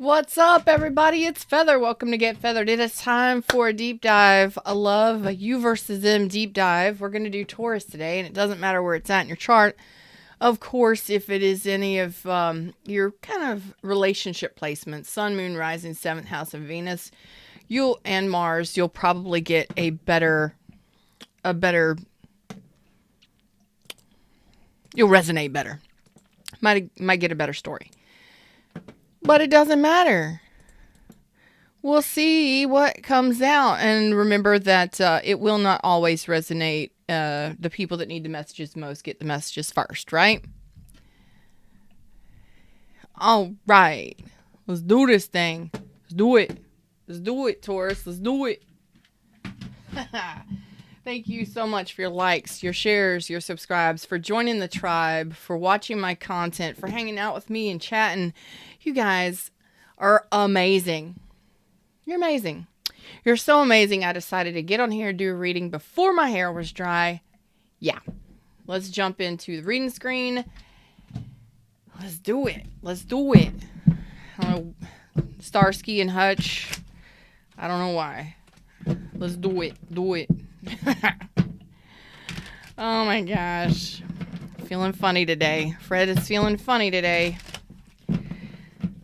What's up, everybody? It's Feather. Welcome to Get Feathered. It is time for a deep dive. I love a you versus them deep dive. We're going to do Taurus today, and it doesn't matter where it's at in your chart. Of course, if it is any of your kind of relationship placements, Sun, Moon, Rising, 7th house of Venus, and Mars, you'll probably get a better, you'll resonate better. Might get a better story. But it doesn't matter. We'll see what comes out. And remember that it will not always resonate. The people that need the messages most get the messages first, right? All right. Let's do this thing. Let's do it. Let's do it, Taurus. Let's do it. Thank you so much for your likes, your shares, your subscribes, for joining the tribe, for watching my content, for hanging out with me and chatting. You guys are amazing. You're amazing. You're so amazing. I decided to get on here and do a reading before my hair was dry. Yeah. Let's jump into the reading screen. Let's do it. Let's do it. I don't know, Starsky and Hutch. I don't know why. Let's do it. Do it. Oh my gosh. Feeling funny today. Fred is feeling funny today.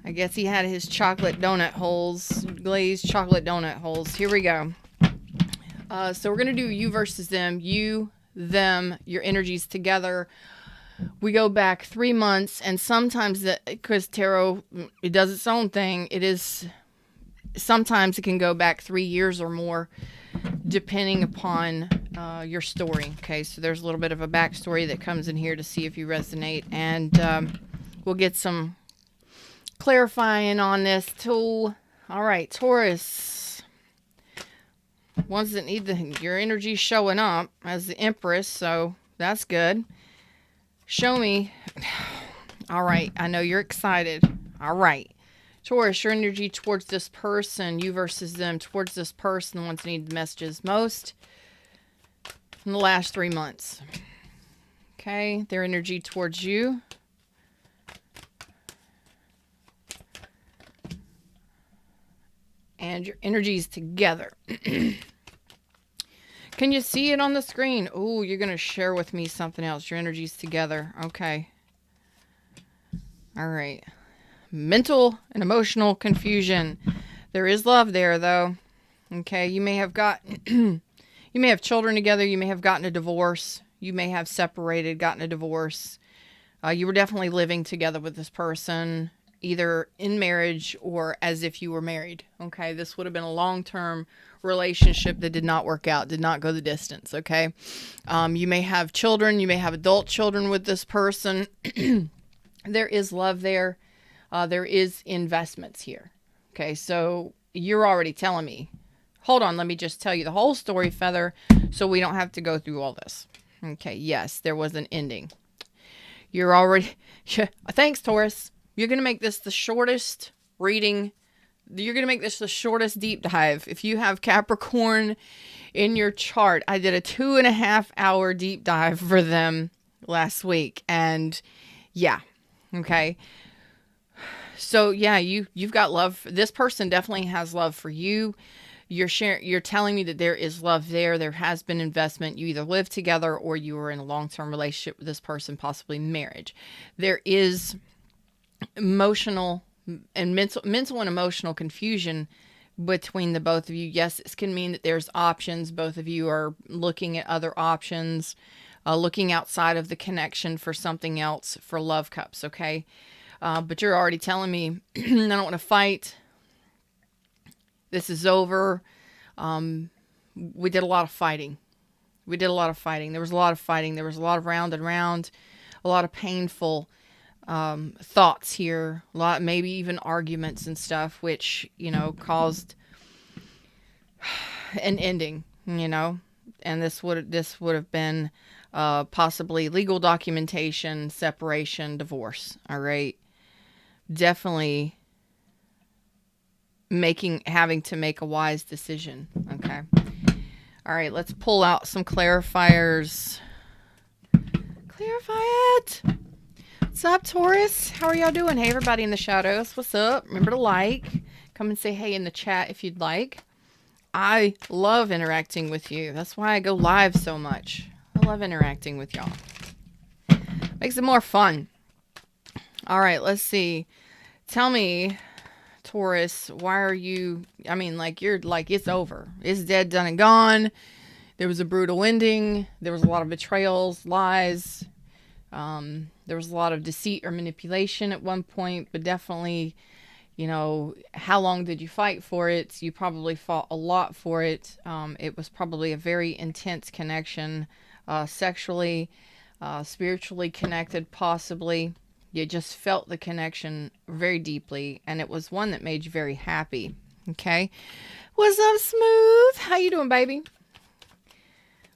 I guess he had his chocolate donut holes, glazed chocolate donut holes. Here we go. So we're going to do you versus them. You, them, your energies together. We go back 3 months, and sometimes, because tarot, it does its own thing, sometimes it can go back 3 years or more, depending upon your story. Okay, so there's a little bit of a backstory that comes in here to see if you resonate, and we'll get some clarifying on this too. All right, Taurus. Ones that need your energy showing up as the Empress, so that's good. Show me. All right, I know you're excited. All right. Taurus, your energy towards this person, you versus them, towards this person, the ones that need the messages most in the last 3 months. Okay, their energy towards you. And your energies together. Can you see it on the screen? Oh, you're going to share with me something else. Your energies together. Okay. All right. Mental and emotional confusion. There is love there, though. Okay. You may have you may have children together. You may have gotten a divorce. You may have separated, gotten a divorce. You were definitely living together with this person, either in marriage or as if you were married. Okay. This would have been a long-term relationship that did not work out, did not go the distance. Okay. You may have children. You may have adult children with this person. There is love there. There is investments here. Okay. So you're already telling me, hold on, let me just tell you the whole story, Feather, so we don't have to go through all this. Okay. Yes, there was an ending. You're already, thanks, Taurus. You're going to make this the shortest reading. You're going to make this the shortest deep dive. If you have Capricorn in your chart, I did a 2.5 hour deep dive for them last week. And yeah. Okay. So yeah, you've got love. This person definitely has love for you. You're telling me that there is love there. There has been investment. You either live together or you are in a long-term relationship with this person, possibly marriage. There is emotional and mental and emotional confusion between the both of you. Yes, this can mean that there's options. Both of you are looking at other options, looking outside of the connection for something else, for love cups. Okay. But you're already telling me, I don't want to fight. This is over. We did a lot of fighting. There was a lot of fighting. There was a lot of round and round, a lot of painful thoughts here, a lot, maybe even arguments and stuff, which, caused an ending, and this would have been possibly legal documentation, separation, divorce. All right. Definitely having to make a wise decision. Okay. All right. Let's pull out some clarifiers. Clarify it. What's up, Taurus? How are y'all doing? Hey, everybody in the shadows. What's up? Remember to like. Come and say hey in the chat if you'd like. I love interacting with you. That's why I go live so much. I love interacting with y'all. Makes it more fun. All right, let's see. Tell me, Taurus, why are you... I mean, like, you're like, it's over. It's dead, done, and gone. There was a brutal ending. There was a lot of betrayals, lies. There was a lot of deceit or manipulation at one point, but definitely, you know, how long did you fight for it? You probably fought a lot for it. It was probably a very intense connection, sexually, spiritually connected, possibly. You just felt the connection very deeply, and it was one that made you very happy. Okay. What's up, Smooth? How you doing, baby?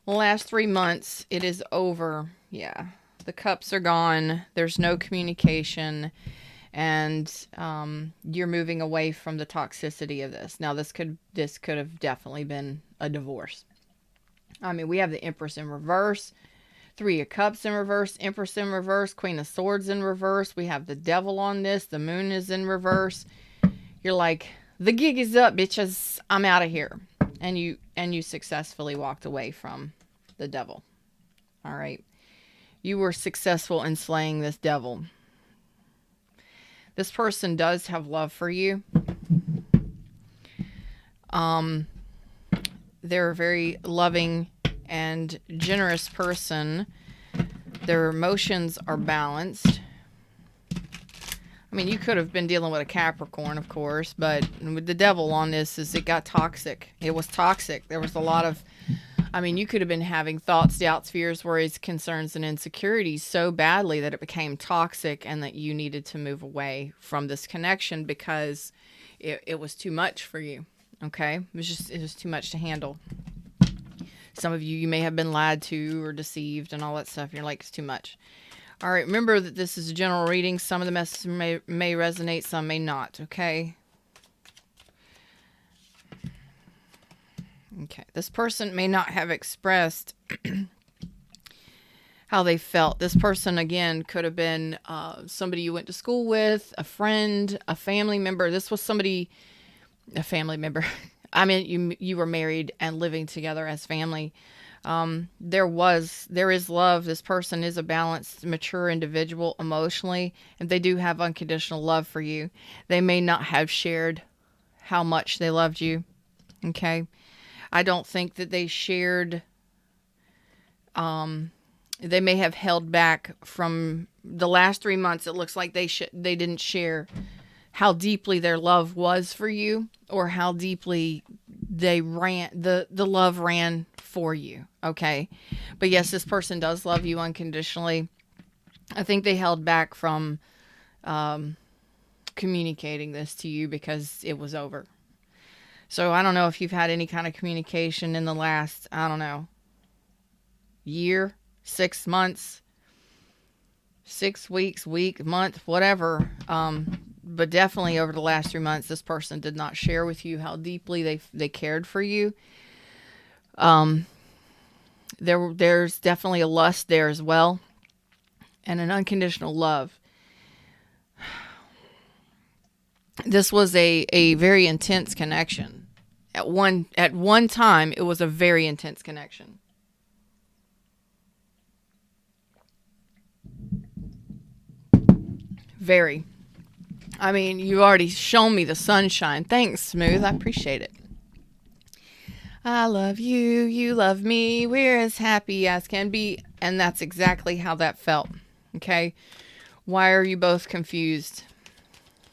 The last 3 months, it is over. Yeah. The cups are gone. There's no communication, and you're moving away from the toxicity of this. Now, this could have definitely been a divorce. I mean, we have the Empress in reverse, 3 of Cups in reverse, Empress in reverse, Queen of Swords in reverse. We have the Devil on this. The Moon is in reverse. You're like, the gig is up, bitches. I'm out of here. And you successfully walked away from the Devil. All right. You were successful in slaying this devil. This person does have love for you. They're a very loving and generous person. Their emotions are balanced. I mean, you could have been dealing with a Capricorn, of course, but with the Devil on this, it got toxic. It was toxic. There was a lot of... I mean, you could have been having thoughts, doubts, fears, worries, concerns, and insecurities so badly that it became toxic and that you needed to move away from this connection because it was too much for you. Okay? It was too much to handle. Some of you may have been lied to or deceived and all that stuff. You're like, it's too much. All right. Remember that this is a general reading. Some of the messages may resonate. Some may not. Okay? Okay, this person may not have expressed how they felt. This person, again, could have been somebody you went to school with, a friend, a family member. This was somebody, a family member. I mean, you were married and living together as family. There is love. This person is a balanced, mature individual emotionally, and they do have unconditional love for you. They may not have shared how much they loved you. Okay. I don't think that they shared, they may have held back from the last 3 months. It looks like they didn't share how deeply their love was for you or how deeply the love ran for you. Okay. But yes, this person does love you unconditionally. I think they held back from, communicating this to you because it was over. So I don't know if you've had any kind of communication in the last, I don't know, year, 6 months, 6 weeks, week, month, whatever. But definitely over the last 3 months, this person did not share with you how deeply they cared for you. There's definitely a lust there as well, and an unconditional love. This was a very intense connection. At one time, it was a very intense connection. Very. I mean, you've already shown me the sunshine. Thanks, Smooth. I appreciate it. I love you. You love me. We're as happy as can be. And that's exactly how that felt. Okay? Why are you both confused?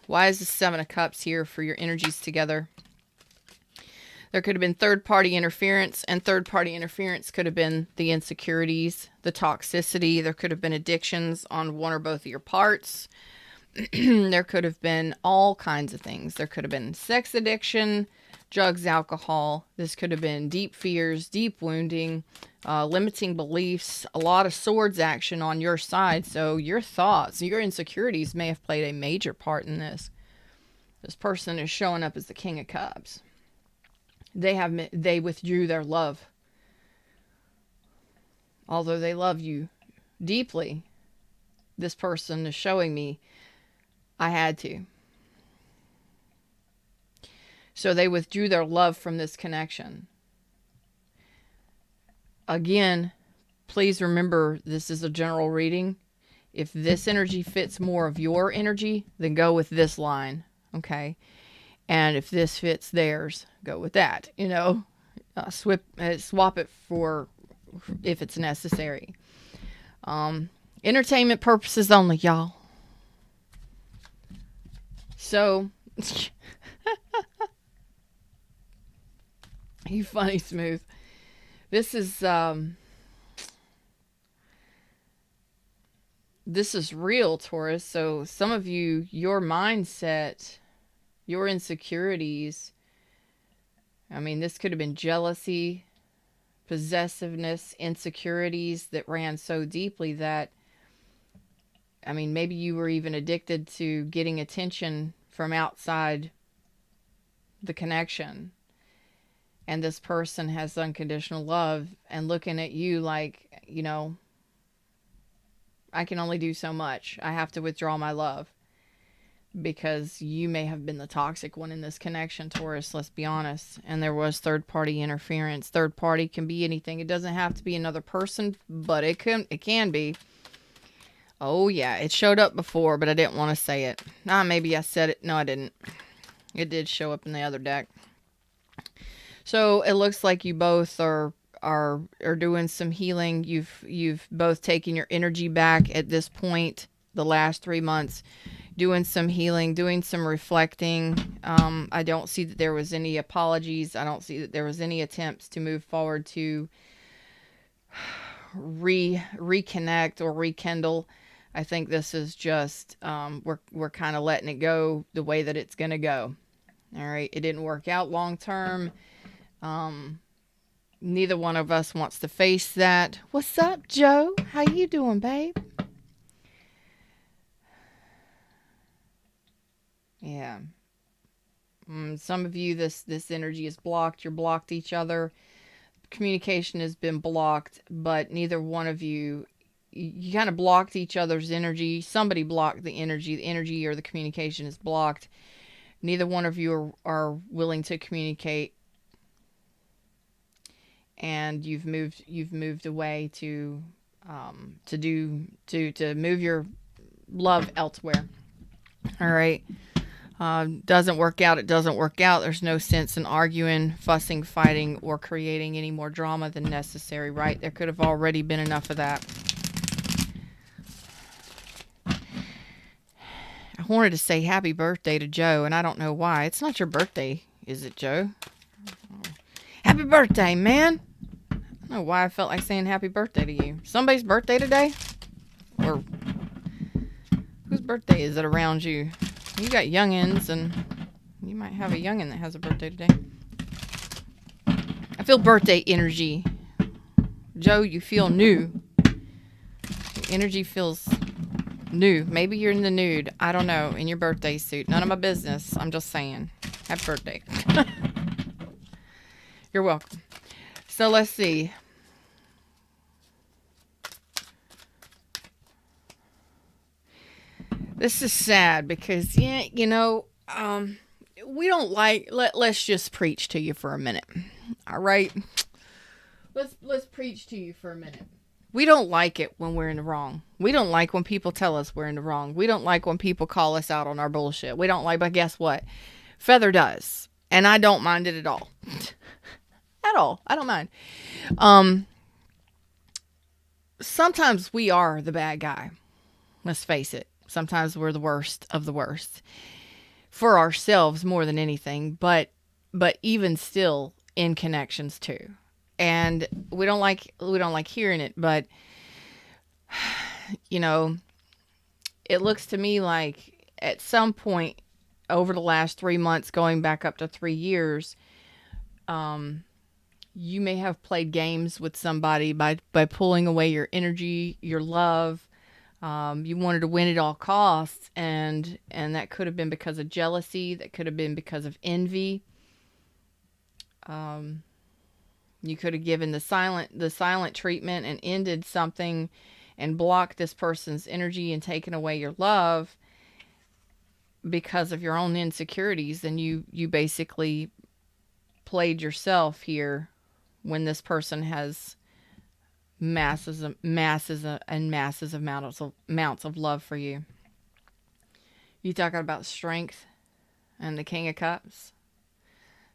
Why is the 7 of Cups here for your energies together? There could have been third-party interference, and third-party interference could have been the insecurities, the toxicity. There could have been addictions on one or both of your parts. There could have been all kinds of things. There could have been sex addiction, drugs, alcohol. This could have been deep fears, deep wounding, limiting beliefs, a lot of swords action on your side. So your thoughts, your insecurities may have played a major part in this. This person is showing up as the King of Cups. They withdrew their love. Although they love you deeply, this person is showing me, I had to. So they withdrew their love from this connection. Again, please remember, this is a general reading. If this energy fits more of your energy, then go with this line, okay? And if this fits theirs, go with that, swap it for if it's necessary. Entertainment purposes only, y'all. So, you funny, Smooth. This is real, Taurus. So some of you, your mindset, your insecurities, I mean, this could have been jealousy, possessiveness, insecurities that ran so deeply that, I mean, maybe you were even addicted to getting attention from outside the connection. And this person has unconditional love and looking at you like, I can only do so much. I have to withdraw my love. Because you may have been the toxic one in this connection, Taurus, let's be honest. And there was third-party interference. Third party can be anything. It doesn't have to be another person, but it can be. Oh, yeah, it showed up before, but I didn't want to say it. Maybe I said it. No, I didn't. It did show up in the other deck. So it looks like you both are doing some healing. You've both taken your energy back at this point, the last 3 months, doing some healing, doing some reflecting. I don't see that there was any apologies. I don't see that there was any attempts to move forward to reconnect or rekindle. I think this is just we're kind of letting it go the way that it's going to go. All right, it didn't work out long term. Neither one of us wants to face that. What's up, Joe? How you doing, babe? Yeah. Some of you, this energy is blocked. You're blocked each other. Communication has been blocked, but neither one of you kind of blocked each other's energy. Somebody blocked the energy. The energy or the communication is blocked. Neither one of you are willing to communicate. And you've moved away to move your love elsewhere. All right. Doesn't work out. It doesn't work out. There's no sense in arguing, fussing, fighting, or creating any more drama than necessary, right? There could have already been enough of that. I wanted to say happy birthday to Joe, and I don't know why. It's not your birthday, is it, Joe? Happy birthday, man. I don't know why I felt like saying happy birthday to you. Somebody's birthday today? Or whose birthday is it around you? You got youngins, and you might have a youngin that has a birthday today. I feel birthday energy. Joe, you feel new. Your energy feels new. Maybe you're in the nude. I don't know. In your birthday suit. None of my business. I'm just saying. Happy birthday. You're welcome. So let's see. This is sad because, we don't like, let's just preach to you for a minute. All right. Let's preach to you for a minute. We don't like it when we're in the wrong. We don't like when people tell us we're in the wrong. We don't like when people call us out on our bullshit. We don't like, but guess what? Feather does. And I don't mind it at all. At all. I don't mind. Sometimes we are the bad guy. Let's face it. Sometimes we're the worst of the worst. For ourselves more than anything. But even still in connections too. And we don't like hearing it, but it looks to me like at some point over the last 3 months, going back up to 3 years, you may have played games with somebody by pulling away your energy, your love. You wanted to win at all costs, and that could have been because of jealousy. That could have been because of envy. You could have given the silent treatment and ended something and blocked this person's energy and taken away your love because of your own insecurities, then you basically played yourself here when this person has masses and masses of amounts of love for you. You talking about strength and the King of Cups.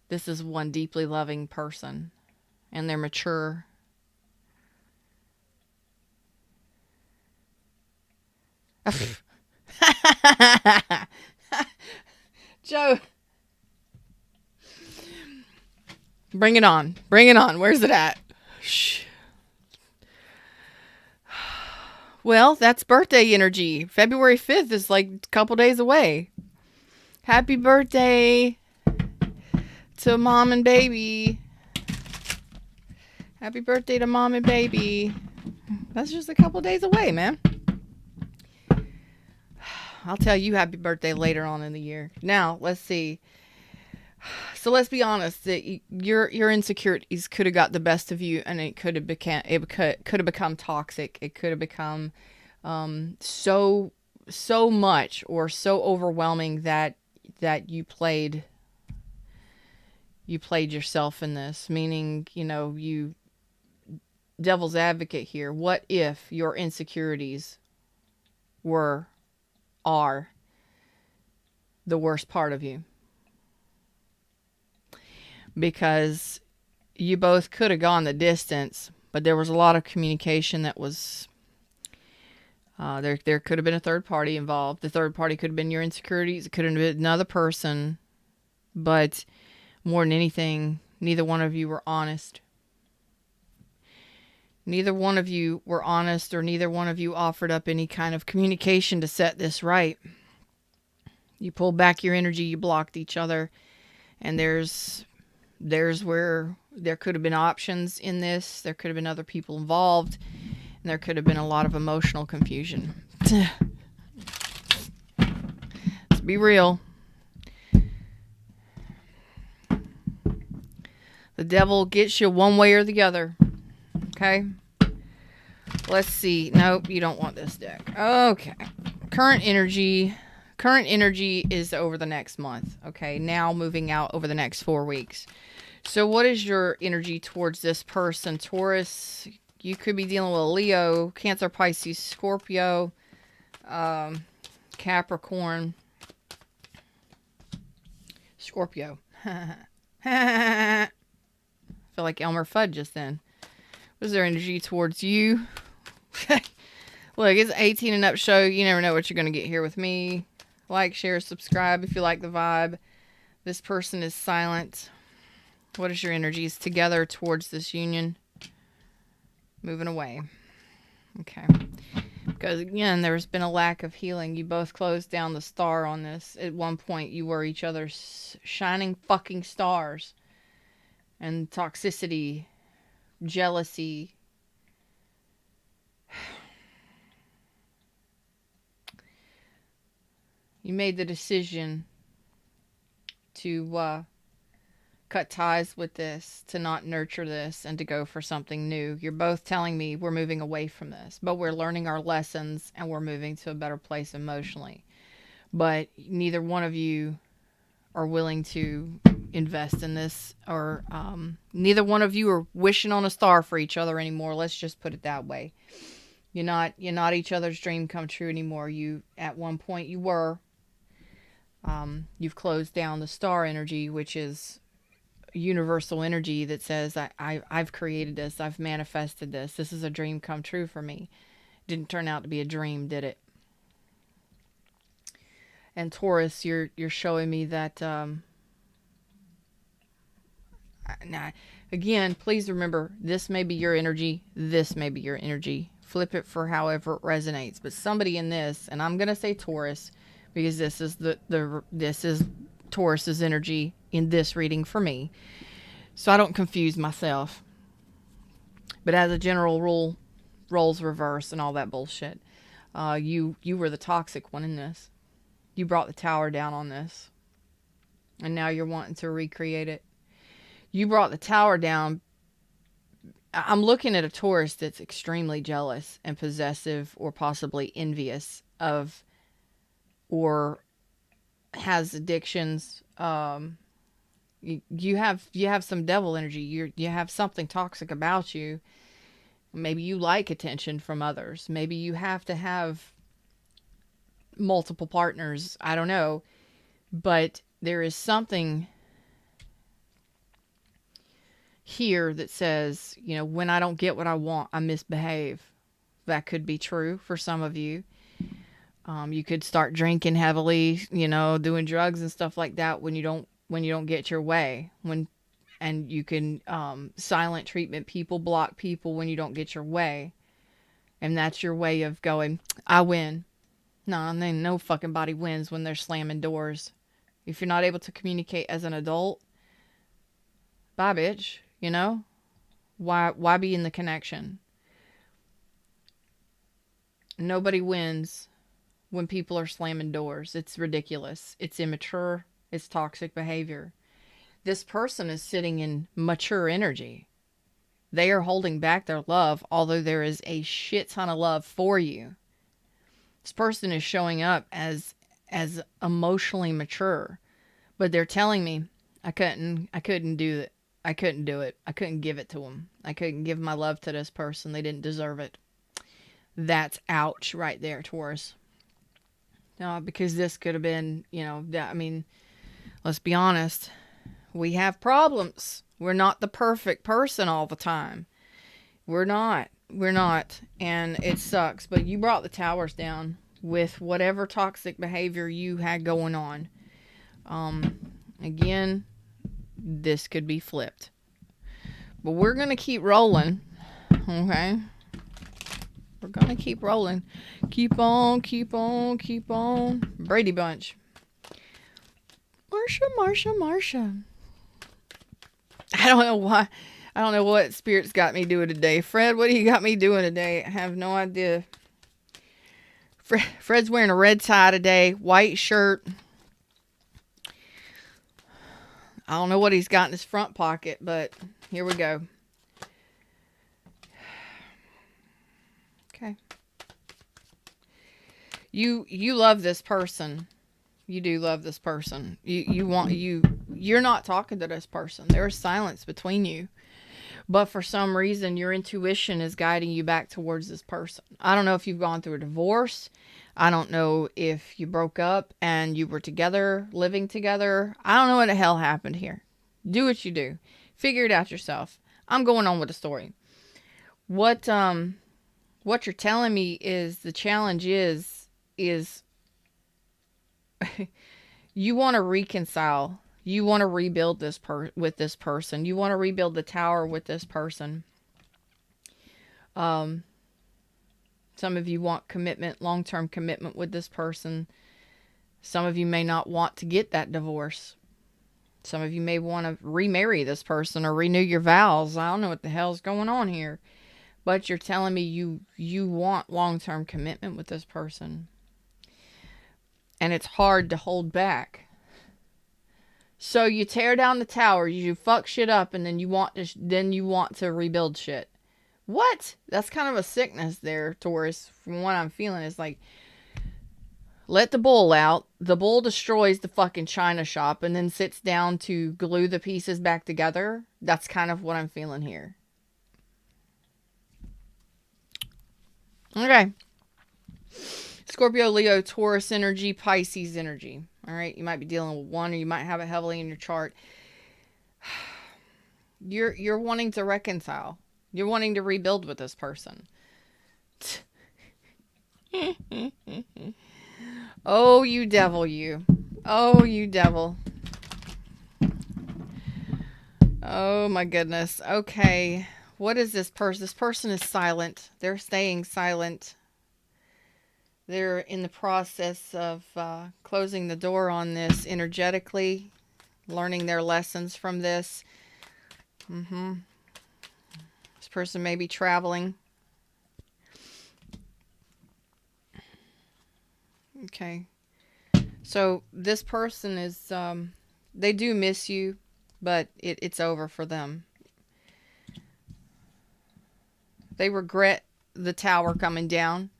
This is one deeply loving person, and they're mature. Joe, bring it on. Bring it on. Where's it at? Shh. Well, that's birthday energy. February 5th is like a couple days away. Happy birthday to mom and baby. Happy birthday to mom and baby. That's just a couple days away, man. I'll tell you happy birthday later on in the year. Now, let's see. So let's be honest, that your insecurities could have got the best of you, and it could have become toxic. It could have become so much or so overwhelming that you played yourself in this. Meaning, you devil's advocate here. What if your insecurities are the worst part of you? Because you both could have gone the distance, but there was a lot of communication that was there could have been a third party involved. The third party could have been your insecurities. It could have been another person, but more than anything, neither one of you were honest. Neither one of you were honest, or neither one of you offered up any kind of communication to set this right. You pulled back your energy, you blocked each other, and there's where there could have been options in this. There could have been other people involved, and there could have been a lot of emotional confusion. Let's be real. The devil gets you one way or the other. Okay? Let's see. Nope, you don't want this deck. Okay. Current energy is over the next month. Okay, now moving out over the next 4 weeks. So what is your energy towards this person? Taurus, you could be dealing with a Leo, Cancer, Pisces, Scorpio, Capricorn, Scorpio. I feel like Elmer Fudd just then. What is their energy towards you? Look, it's 18 and up show. You never know what you're going to get here with me. Like, share, subscribe if you like the vibe. This person is silent. What is your energies together towards this union? Moving away. Okay. Because, again, there's been a lack of healing. You both closed down the star on this. At one point, you were each other's shining fucking stars. And toxicity, jealousy. You made the decision to cut ties with this, to not nurture this, and to go for something new. You're both telling me we're moving away from this, but we're learning our lessons and we're moving to a better place emotionally. But neither one of you are willing to invest in this, or neither one of you are wishing on a star for each other anymore. Let's just put it that way. You're not each other's dream come true anymore. You, at one point, you were. You've closed down the star energy, which is universal energy that says, I've created this, I've manifested this. This is a dream come true for me. Didn't turn out to be a dream, did it? And Taurus, you're showing me that. Again, please remember, this may be your energy. This may be your energy. Flip it for however it resonates. But somebody in this, and I'm gonna say Taurus, because this is this is Taurus's energy in this reading for me, so I don't confuse myself. But as a general rule, roles reverse and all that bullshit. You were the toxic one in this. You brought the tower down on this, and now you're wanting to recreate it. You brought the tower down I'm looking at a Taurus that's extremely jealous and possessive or possibly envious of, or has addictions. You have some devil energy. You have something toxic about you. Maybe you like attention from others. Maybe you have to have multiple partners. I don't know. But there is something here that says, when I don't get what I want, I misbehave. That could be true for some of you. You could start drinking heavily, doing drugs and stuff like that when you don't get your way. And you can silent treatment people, block people when you don't get your way. And that's your way of going, I win. No, and then no fucking body wins when they're slamming doors. If you're not able to communicate as an adult, bye bitch, Why be in the connection? Nobody wins when people are slamming doors. It's ridiculous. It's immature. It's toxic behavior. This person is sitting in mature energy. They are holding back their love, although there is a shit ton of love for you. This person is showing up as emotionally mature, but they're telling me I couldn't do it. I couldn't do it. I couldn't give it to them. I couldn't give my love to this person. They didn't deserve it. That's ouch right there, Taurus. Because this could have been, let's be honest. We have problems. We're not the perfect person all the time. We're not. And it sucks. But you brought the towers down with whatever toxic behavior you had going on. Again, this could be flipped. But we're going to keep rolling. Okay? We're going to keep rolling. Keep on. Brady Bunch. Marsha. I don't know why. I don't know what Spirit's got me doing today. Fred, what do you got me doing today? I have no idea. Fred's wearing a red tie today. White shirt. I don't know what he's got in his front pocket, but here we go. Okay. You love this person. You do love this person. You're not talking to this person. There's silence between you. But for some reason, your intuition is guiding you back towards this person. I don't know if you've gone through a divorce. I don't know if you broke up and you were together, living together. I don't know what the hell happened here. Do what you do. Figure it out yourself. I'm going on with the story. What you're telling me is the challenge is you want to reconcile. You want to rebuild with this person. You want to rebuild the tower with this person. Some of you want commitment, long-term commitment with this person. Some of you may not want to get that divorce. Some of you may want to remarry this person or renew your vows. I don't know what the hell's going on here. But you're telling me you want long-term commitment with this person. And it's hard to hold back. So you tear down the tower, you fuck shit up, and then you want to rebuild shit. What? That's kind of a sickness there, Taurus. From what I'm feeling, is like, let the bull out. The bull destroys the fucking china shop and then sits down to glue the pieces back together. That's kind of what I'm feeling here. Okay. Scorpio, Leo, Taurus energy, Pisces energy. All right. You might be dealing with one, or you might have it heavily in your chart. You're wanting to reconcile. You're wanting to rebuild with this person. Oh, you devil, you. Oh, you devil. Oh, my goodness. Okay. What is this person? This person is silent. They're staying silent. They're in the process of closing the door on this energetically, learning their lessons from this. This person may be traveling. Okay. So this person is, they do miss you, but it's over for them. They regret the tower coming down,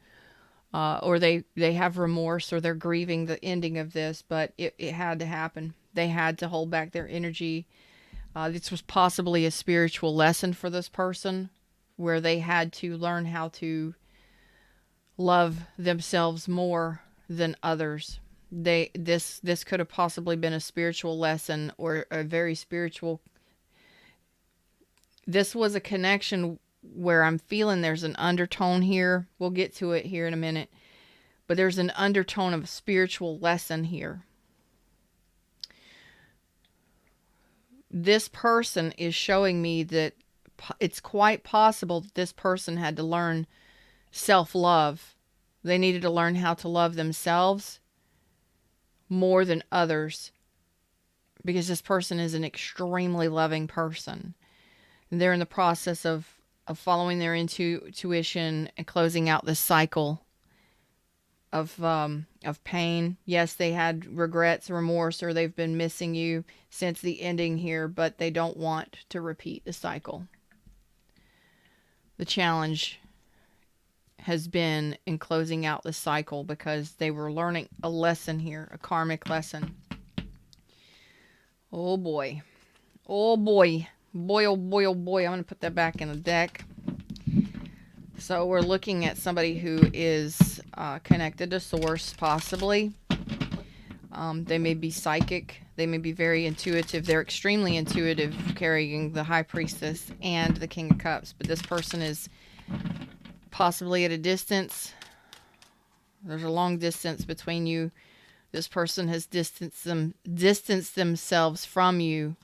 or they have remorse, or they're grieving the ending of this, but it had to happen. They had to hold back their energy. This was possibly a spiritual lesson for this person, where they had to learn how to love themselves more than others. This could have possibly been a spiritual lesson, or a very spiritual. This was a connection where I'm feeling there's an undertone here. We'll get to it here in a minute. But there's an undertone of a spiritual lesson here. This person is showing me that it's quite possible that this person had to learn self-love. They needed to learn how to love themselves more than others, because this person is an extremely loving person. They're in the process of following their intuition and closing out this cycle of pain. Yes, they had regrets, remorse, or they've been missing you since the ending here, but they don't want to repeat the cycle. The challenge has been in closing out the cycle, because they were learning a lesson here, a karmic lesson. Oh boy. Oh boy. Boy, oh boy, oh boy. I'm going to put that back in the deck. So we're looking at somebody who is connected to source, possibly. They may be psychic. They may be very intuitive. They're extremely intuitive, carrying the High Priestess and the King of Cups. But this person is possibly at a distance. There's a long distance between you. This person has distanced themselves from you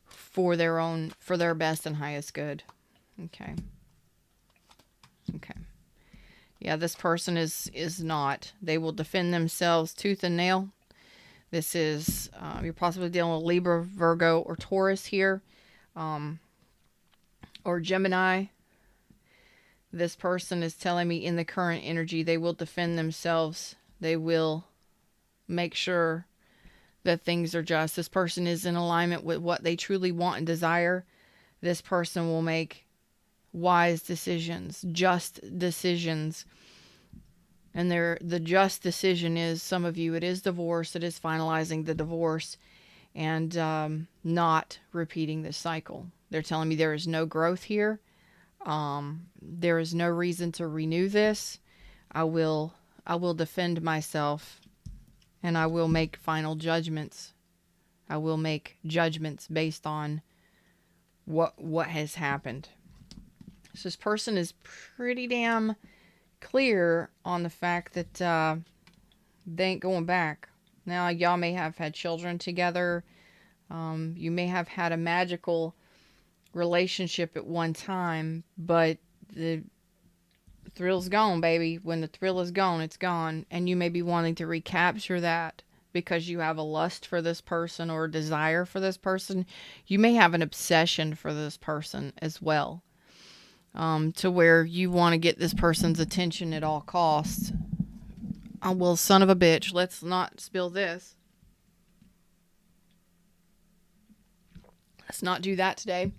for their best and highest good. Okay. Yeah, this person is not. They will defend themselves tooth and nail. This is, you're possibly dealing with Libra, Virgo, or Taurus here, or Gemini. This person is telling me in the current energy, they will defend themselves. They will make sure that things are just. This person is in alignment with what they truly want and desire. This person will make wise decisions, just decisions. And the just decision is, some of you, it is divorce. It is finalizing the divorce and not repeating this cycle. They're telling me there is no growth here. There is no reason to renew this. I will defend myself, and I will make final judgments. I will make judgments based on what has happened. So this person is pretty damn clear on the fact that they ain't going back. Now, y'all may have had children together. You may have had a magical relationship at one time, but the thrill's gone, baby. When the thrill is gone, it's gone. And you may be wanting to recapture that because you have a lust for this person or a desire for this person. You may have an obsession for this person as well, to where you want to get this person's attention at all costs. Oh, well, son of a bitch, let's not spill this. Let's not do that today.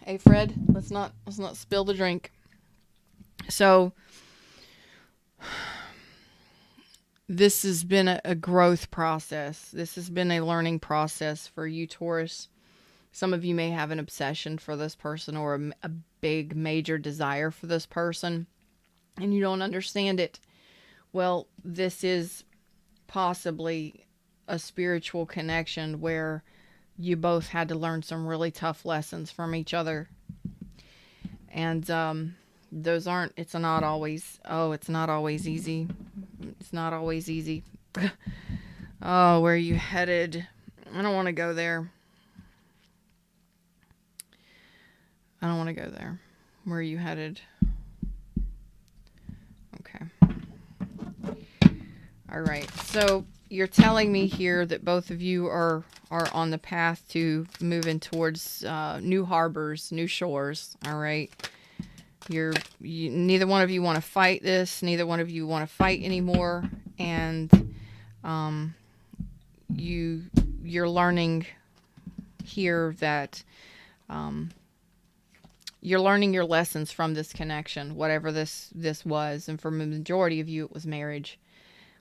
Hey, Fred, let's not spill the drink. So this has been a growth process. This has been a learning process for you, Taurus. Some of you may have an obsession for this person, or a big major desire for this person, and you don't understand it. Well, this is possibly a spiritual connection where you both had to learn some really tough lessons from each other. And those aren't, it's not always easy. It's not always easy. Oh, where are you headed? I don't want to go there. Where are you headed? Okay. All right. So you're telling me here that both of you are on the path to moving towards new harbors, new shores. All right. Neither one of you want to fight this. Neither one of you want to fight anymore. And you're learning here that You're learning your lessons from this connection, whatever this was. And for the majority of you, it was marriage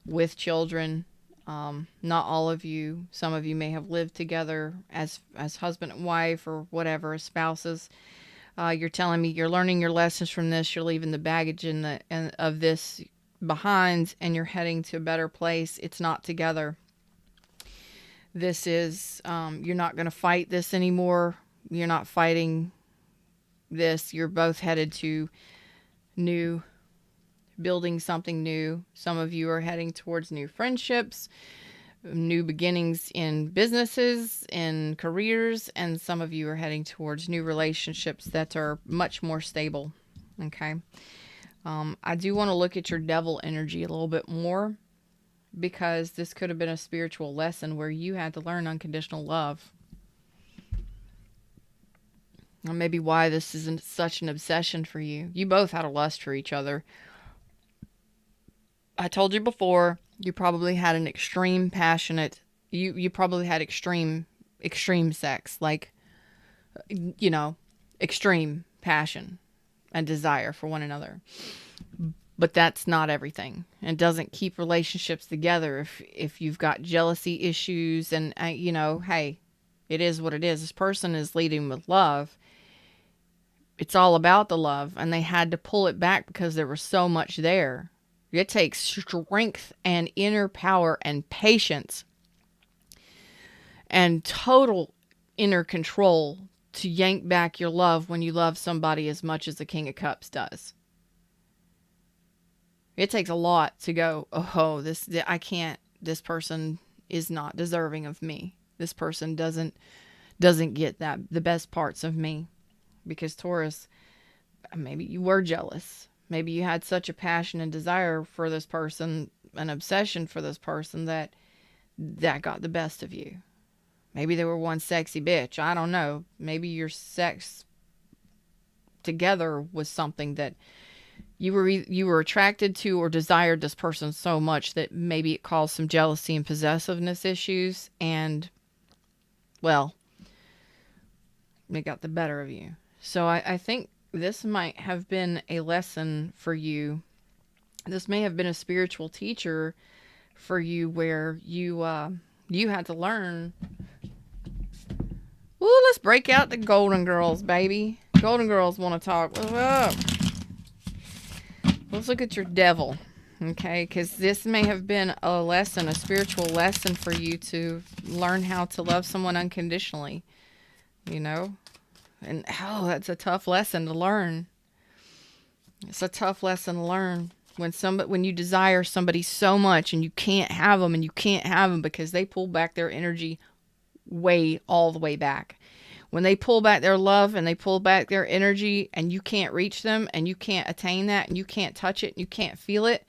with children. Not all of you. Some of you may have lived together as husband and wife or whatever, as spouses. You're telling me you're learning your lessons from this. You're leaving the baggage of this behind, and you're heading to a better place. It's not together. This is you're not going to fight this anymore. You're not fighting this. You're both headed to new, building something new. Some of you are heading towards new friendships, new beginnings in businesses, in careers, and some of you are heading towards new relationships that are much more stable. Okay. I do want to look at your devil energy a little bit more, because this could have been a spiritual lesson where you had to learn unconditional love. Or maybe why this isn't such an obsession for you. You both had a lust for each other. I told you before, you probably had an extreme passionate, you probably had extreme sex, like, extreme passion and desire for one another. But that's not everything, and doesn't keep relationships together if you've got jealousy issues. And hey, it is what it is. This person is leading with love. It's all about the love, and they had to pull it back because there was so much there. It takes strength and inner power and patience and total inner control to yank back your love when you love somebody as much as the King of Cups does. It takes a lot to go, oh, I can't, this person is not deserving of me. This person doesn't get the best parts of me. Because Taurus, maybe you were jealous. Maybe you had such a passion and desire for this person, an obsession for this person, that got the best of you. Maybe they were one sexy bitch. I don't know. Maybe your sex together was something that you were attracted to or desired this person so much that maybe it caused some jealousy and possessiveness issues, and, well, it got the better of you. So I think this might have been a lesson for you. This may have been a spiritual teacher for you, where you had to learn. Ooh, let's break out the Golden Girls, baby. Golden Girls want to talk. What's up? Let's look at your devil, okay? Because this may have been a lesson, a spiritual lesson for you to learn how to love someone unconditionally, And, that's a tough lesson to learn. It's a tough lesson to learn when you desire somebody so much and you can't have them because they pull back their energy all the way back. When they pull back their love and they pull back their energy and you can't reach them and you can't attain that and you can't touch it and you can't feel it,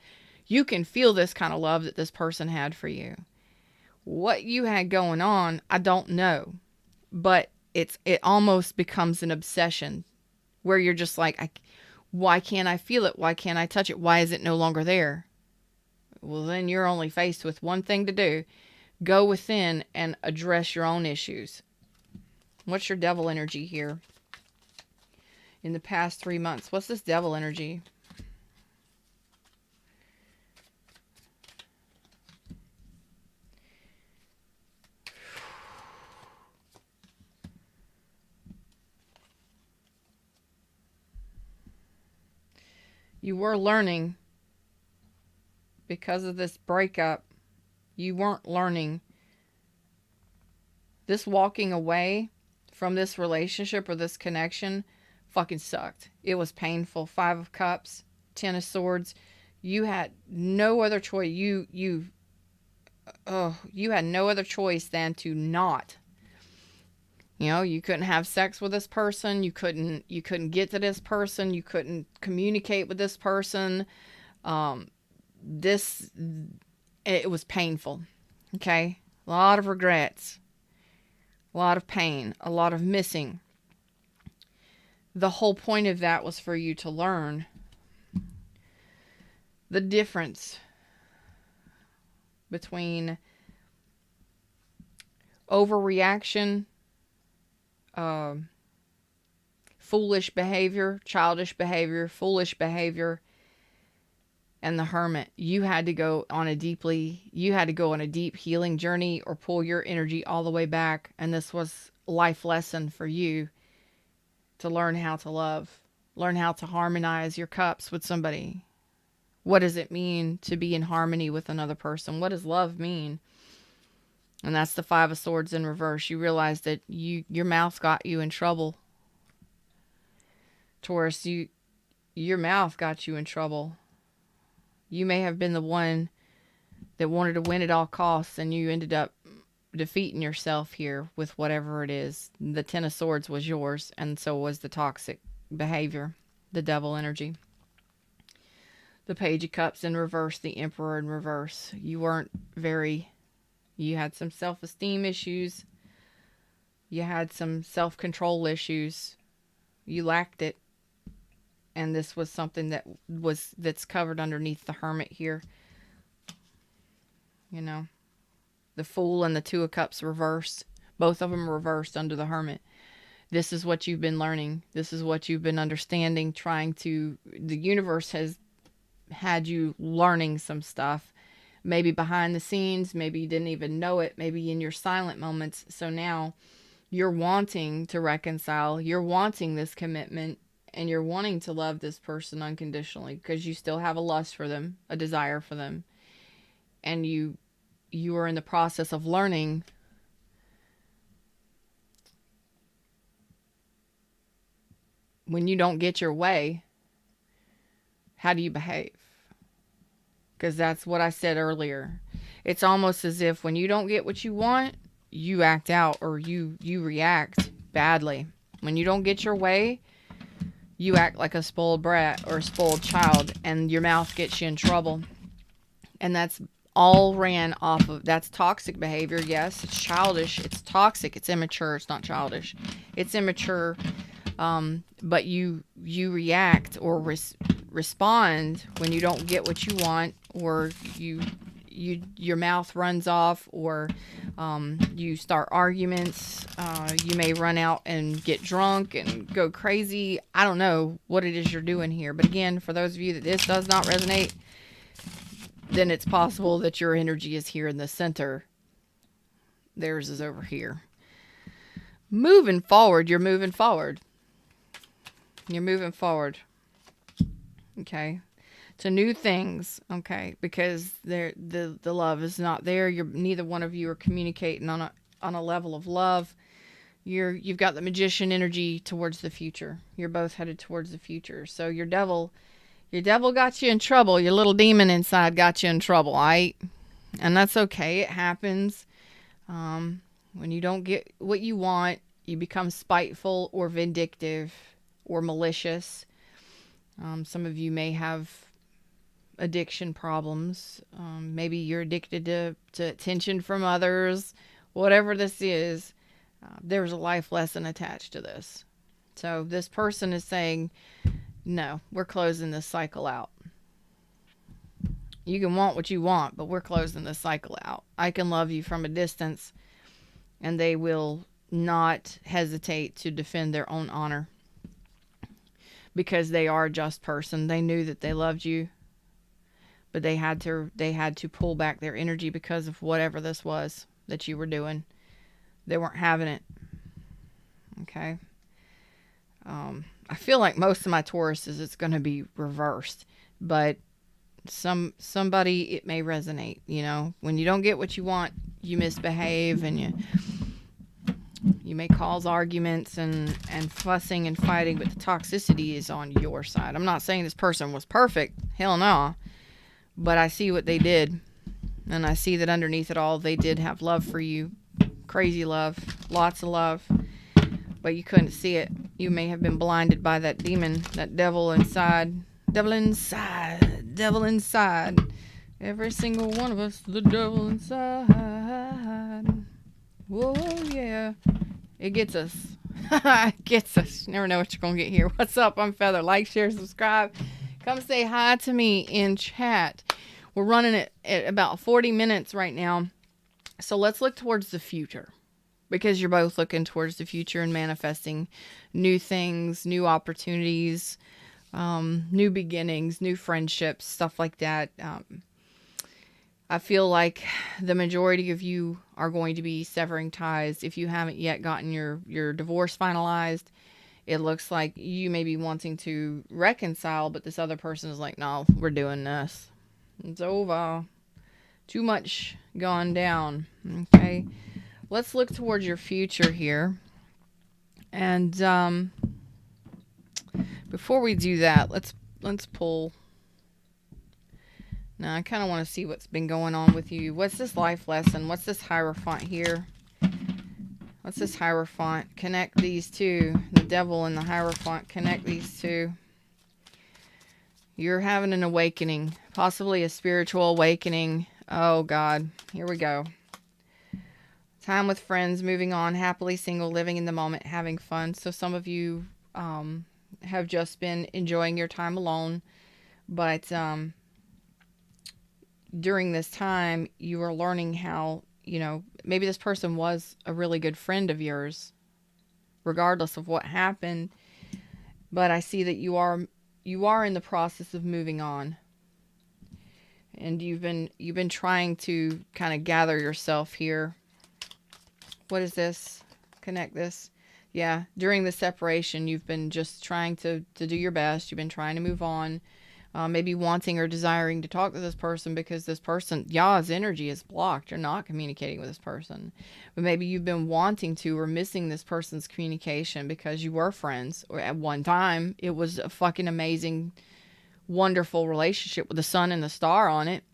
you can feel this kind of love that this person had for you. What you had going on, I don't know, but it almost becomes an obsession where you're just like, why can't I feel it? Why can't I touch it? Why is it no longer there? Well, then you're only faced with one thing to do. Go within and address your own issues. What's your devil energy here? In the past 3 months, what's this devil energy? You were learning because of this breakup. You weren't learning. This walking away from this relationship or this connection fucking sucked. It was painful. 5 of Cups, 10 of Swords. You had no other choice. You had no other choice than to not. You couldn't have sex with this person. You couldn't get to this person. You couldn't communicate with this person. It was painful. Okay? A lot of regrets. A lot of pain. A lot of missing. The whole point of that was for you to learn the difference between overreaction, foolish behavior, childish behavior, foolish behavior. And the Hermit, you had to go on a deep healing journey or pull your energy all the way back. And this was a life lesson for you to learn how to love, learn how to harmonize your cups with somebody. What does it mean to be in harmony with another person? What does love mean? And that's the Five of Swords in reverse. You realize that your mouth got you in trouble. Taurus, your mouth got you in trouble. You may have been the one that wanted to win at all costs, and you ended up defeating yourself here with whatever it is. The Ten of Swords was yours, and so was the toxic behavior, the devil energy. The Page of Cups in reverse, the Emperor in reverse. You had some self-esteem issues. You had some self-control issues. You lacked it. And this was something that's covered underneath the Hermit here. You know, the Fool and the Two of Cups reversed. Both of them reversed under the Hermit. This is what you've been learning. This is what you've been understanding, the universe has had you learning some stuff. Maybe behind the scenes, maybe you didn't even know it, maybe in your silent moments. So now you're wanting to reconcile, you're wanting this commitment, and you're wanting to love this person unconditionally because you still have a lust for them, a desire for them. And you are in the process of learning when you don't get your way, how do you behave? Because that's what I said earlier. It's almost as if when you don't get what you want, you act out or you react badly. When you don't get your way, you act like a spoiled brat or a spoiled child, and your mouth gets you in trouble. And that's all ran off of, that's toxic behavior. Yes, it's childish, it's toxic, it's immature, it's not childish. It's immature, but you react or respond when you don't get what you want, or your mouth runs off, or you start arguments. You may run out and get drunk and go crazy. I don't know what it is you're doing here. But again, for those of you that this does not resonate, then it's possible that your energy is here in the center. Theirs is over here. Moving forward, you're moving forward. You're moving forward. Okay. To new things, okay, because the love is not there. Neither one of you are communicating on a level of love. You've got the Magician energy towards the future. You're both headed towards the future. So your devil got you in trouble. Your little demon inside got you in trouble, right? And that's okay. It happens. When you don't get what you want, you become spiteful or vindictive or malicious. Some of you may have addiction problems. Maybe you're addicted to attention from others. Whatever this is, there's a life lesson attached to this. So this person is saying, no, we're closing this cycle out. You can want what you want, but we're closing this cycle out. I can love you from a distance, and they will not hesitate to defend their own honor because they are a just person. They knew that they loved you, but they had to pull back their energy because of whatever this was that you were doing. They weren't having it. Okay. I feel like most of my Tauruses, it's going to be reversed, but somebody, it may resonate. You know, when you don't get what you want, you misbehave, and you may cause arguments and fussing and fighting, but the toxicity is on your side. I'm not saying this person was perfect. Hell no. But I see what they did, and I see that underneath it all, they did have love for you. Crazy love. Lots of love. But you couldn't see it. You may have been blinded by that demon, that devil inside. Devil inside. Devil inside. Every single one of us, the devil inside. Whoa, yeah. It gets us. It gets us. Never know what you're going to get here. What's up? I'm Feather. Like, share, subscribe. Come say hi to me in chat. We're running at about 40 minutes right now. So let's look towards the future. because you're both looking towards the future and manifesting new things, new opportunities, new beginnings, new friendships, stuff like that. I feel like the majority of you are going to be severing ties. If you haven't yet gotten your divorce finalized, it looks like you may be wanting to reconcile, but this other person is like, no, we're doing this. It's over. Too much gone down. Okay. Let's look towards your future here. And before we do that, let's pull. Now, I kind of want to see what's been going on with you. What's this life lesson? What's this Hierophant here? What's this Hierophant? Connect these two. The devil and the Hierophant. Connect these two. You're having an awakening. Possibly a spiritual awakening. Oh, God. Here we go. Time with friends. Moving on. Happily single. Living in the moment. Having fun. So some of you have just been enjoying your time alone. But during this time, you are learning how, maybe this person was a really good friend of yours, regardless of what happened. But I see that you are in the process of moving on. And you've been trying to kind of gather yourself here. What is this? Connect this. Yeah, during the separation, you've been just trying to do your best. You've been trying to move on. Maybe wanting or desiring to talk to this person because this person, y'all's energy is blocked. You're not communicating with this person. But maybe you've been wanting to or missing this person's communication because you were friends. Or at one time, it was a fucking amazing, wonderful relationship with the sun and the star on it.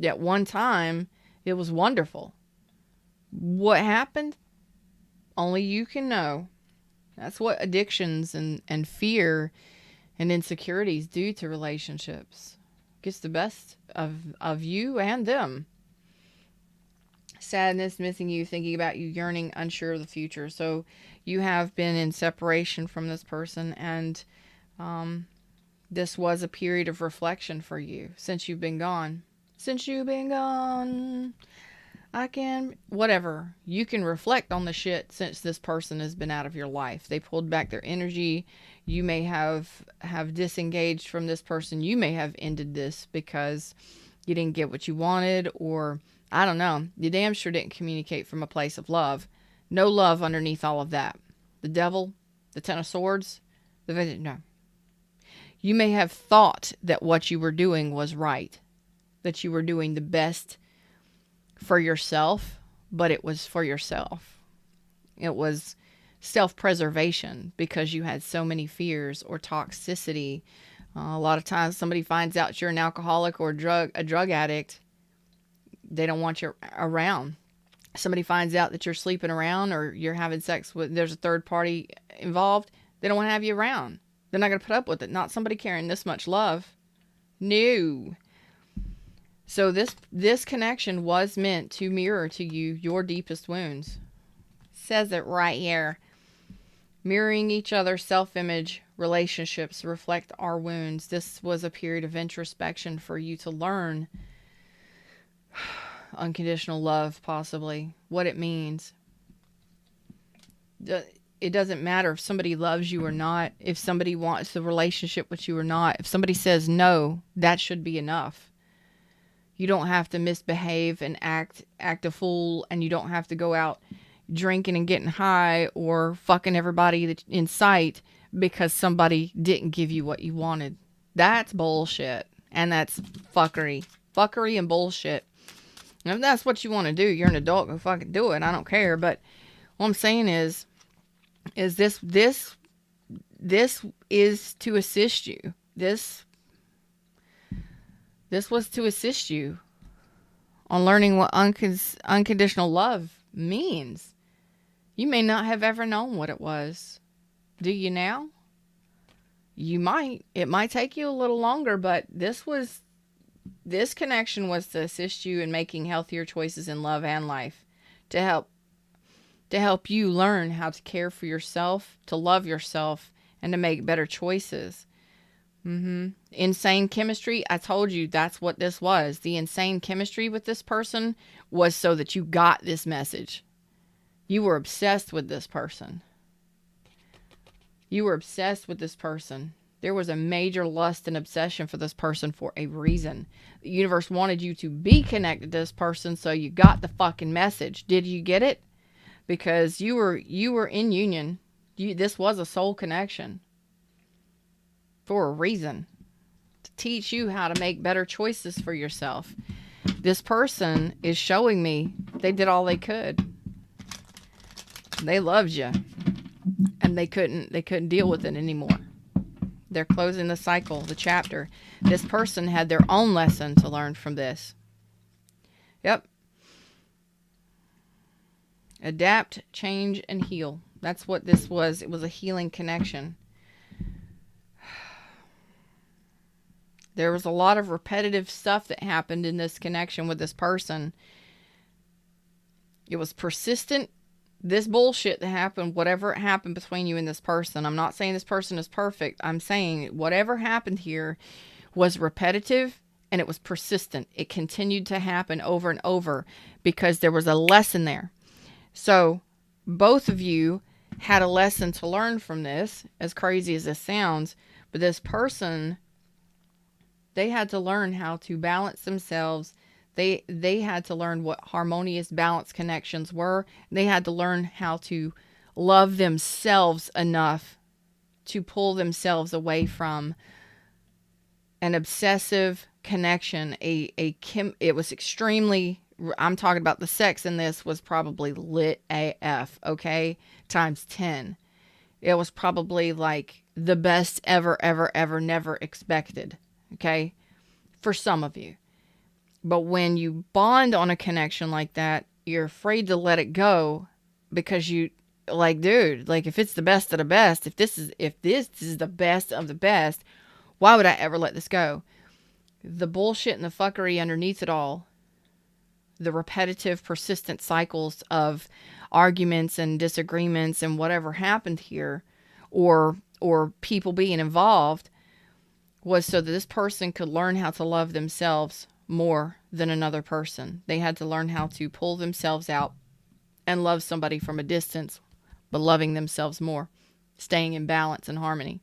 At one time, it was wonderful. What happened? Only you can know. That's what addictions and fear and insecurities do to relationships. Gets the best of you and them. Sadness, missing you, thinking about you, yearning, unsure of the future. So you have been in separation from this person, and this was a period of reflection for you since you've been gone. Since you've been gone, whatever. You can reflect on the shit since this person has been out of your life. They pulled back their energy. You may have disengaged from this person. You may have ended this because you didn't get what you wanted, or I don't know. You damn sure didn't communicate from a place of love. No love underneath all of that. The devil, the Ten of Swords, no. You may have thought that what you were doing was right, that you were doing the best for yourself, but it was for yourself. It was self-preservation because you had so many fears or toxicity. A lot of times somebody finds out you're an alcoholic or a drug addict, they don't want you around. Somebody finds out that you're sleeping around or you're having sex with, there's a third party involved, they don't want to have you around. They're not going to put up with it. Not somebody carrying this much love. No. So this connection was meant to mirror to you your deepest wounds. Says it right here. Mirroring each other's self-image relationships reflect our wounds. This was a period of introspection for you to learn unconditional love, possibly, what it means. It doesn't matter if somebody loves you or not, if somebody wants the relationship with you or not. If somebody says no, that should be enough. You don't have to misbehave and act a fool, and you don't have to go out drinking and getting high or fucking everybody in sight because somebody didn't give you what you wanted. That's bullshit. And that's fuckery. Fuckery and bullshit. And if that's what you want to do, you're an adult, go fucking do it. I don't care. But what I'm saying is this is to assist you. This was to assist you on learning what unconditional love means. You may not have ever known what it was. Do you now? You might. It might take you a little longer, but this connection was to assist you in making healthier choices in love and life, to help you learn how to care for yourself, to love yourself, and to make better choices. Insane chemistry. I told you that's what this was. The insane chemistry with this person was so that you got this message. You were obsessed with this person. You were obsessed with this person. There was a major lust and obsession for this person for a reason. The universe wanted you to be connected to this person, so you got the fucking message. Did you get it? Because you were in union. This was a soul connection for a reason. To teach you how to make better choices for yourself. This person is showing me they did all they could. They loved you. And they couldn't deal with it anymore. They're closing the cycle, the chapter. This person had their own lesson to learn from this. Yep. Adapt, change, and heal. That's what this was. It was a healing connection. There was a lot of repetitive stuff that happened in this connection with this person. It was persistent. This bullshit that happened, whatever happened between you and this person, I'm not saying this person is perfect. I'm saying whatever happened here was repetitive and it was persistent. It continued to happen over and over because there was a lesson there. So both of you had a lesson to learn from this, as crazy as this sounds, but this person, they had to learn how to balance themselves. They had to learn what harmonious balance connections were. They had to learn how to love themselves enough to pull themselves away from an obsessive connection. It was extremely, I'm talking about the sex in this was probably lit AF, okay? Times 10. It was probably like the best ever, never expected, okay? For some of you. But when you bond on a connection like that, you're afraid to let it go because you, like, dude, like, if it's the best of the best, if this is the best of the best, why would I ever let this go? The bullshit and the fuckery underneath it all, the repetitive, persistent cycles of arguments and disagreements and whatever happened here, or people being involved, was so that this person could learn how to love themselves more than another person. They had to learn how to pull themselves out and love somebody from a distance, but loving themselves more, staying in balance and harmony.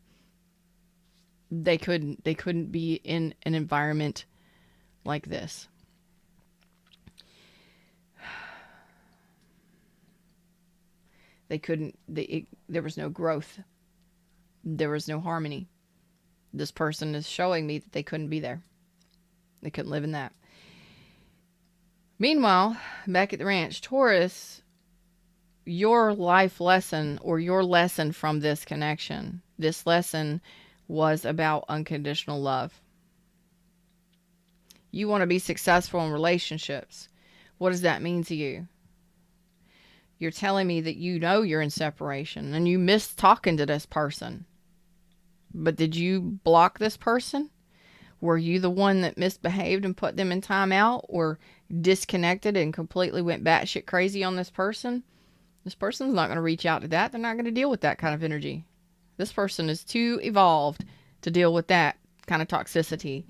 They couldn't be in an environment like this. There was no growth. There was no harmony. This person is showing me that they couldn't be there. They couldn't live in that. Meanwhile, back at the ranch, Taurus, your life lesson or your lesson from this connection, this lesson was about unconditional love. You want to be successful in relationships. What does that mean to you? You're telling me that you know you're in separation and you miss talking to this person. But did you block this person? Were you the one that misbehaved and put them in timeout, or disconnected and completely went batshit crazy on this person? This person's not going to reach out to that. They're not going to deal with that kind of energy. This person is too evolved to deal with that kind of toxicity.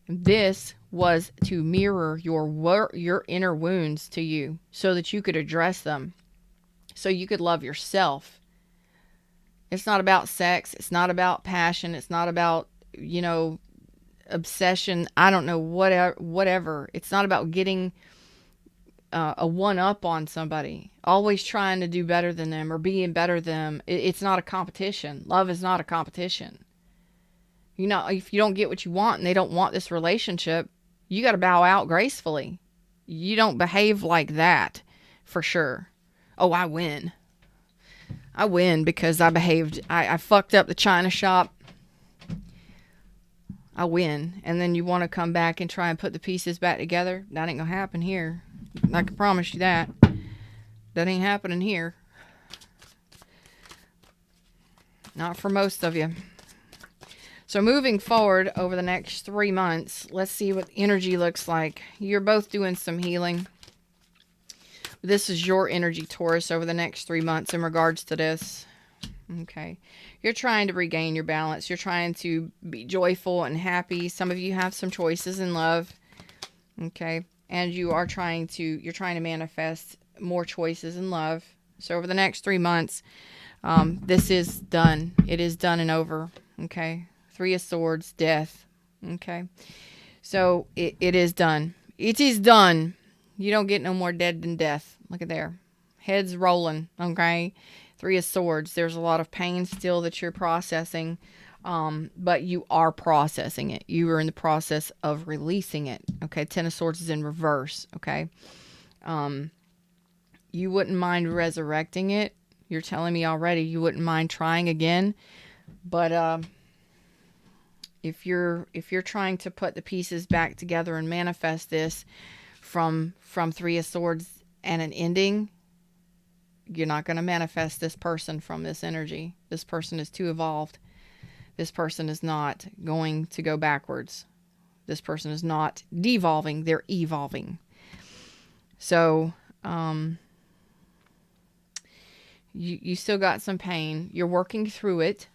This was to mirror your inner wounds to you so that you could address them, so you could love yourself. It's not about sex. It's not about passion. It's not about, obsession. I don't know, whatever. It's not about getting a one-up on somebody, always trying to do better than them or being better than them. It's not a competition. Love is not a competition. If you don't get what you want and they don't want this relationship, you got to bow out gracefully. You don't behave like that, for sure. Oh, I win. I win because I fucked up the china shop. I win. And then you want to come back and try and put the pieces back together? That ain't gonna happen here. I can promise you that. That ain't happening here. Not for most of you. So moving forward over the next 3 months, let's see what energy looks like. You're both doing some healing. This is your energy, Taurus, over the next 3 months in regards to this. Okay. You're trying to regain your balance. You're trying to be joyful and happy. Some of you have some choices in love. Okay. And you're trying to manifest more choices in love. So over the next 3 months, this is done. It is done and over. Okay. 3 of Swords, death. Okay. So it is done. It is done. You don't get no more dead than death. Look at there. Heads rolling. Okay. 3 of Swords. There's a lot of pain still that you're processing. But you are processing it. You are in the process of releasing it. Okay. 10 of Swords is in reverse. Okay. You wouldn't mind resurrecting it. You're telling me already you wouldn't mind trying again. But, if you're trying to put the pieces back together and manifest this from 3 of Swords and an ending, you're not going to manifest this person from this energy. This person is too evolved. This person is not going to go backwards. This person is not devolving. They're evolving. So, you still got some pain. You're working through it.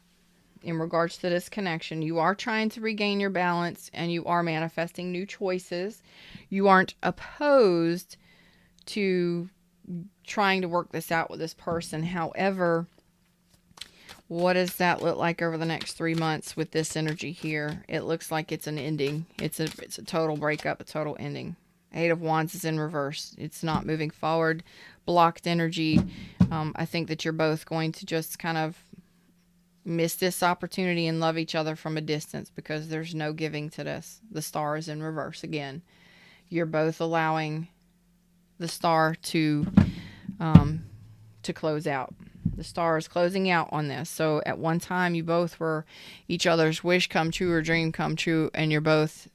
In regards to this connection, you are trying to regain your balance and you are manifesting new choices. You aren't opposed to trying to work this out with this person. However, what does that look like over the next 3 months with this energy here? It looks like it's an ending. It's a total breakup, a total ending. 8 of Wands is in reverse. It's not moving forward. Blocked energy. I think that you're both going to just kind of miss this opportunity and love each other from a distance because there's no giving to this. The Star is in reverse again. You're both allowing the Star to close out. The Star is closing out on this. So at one time you both were each other's wish come true or dream come true, and you both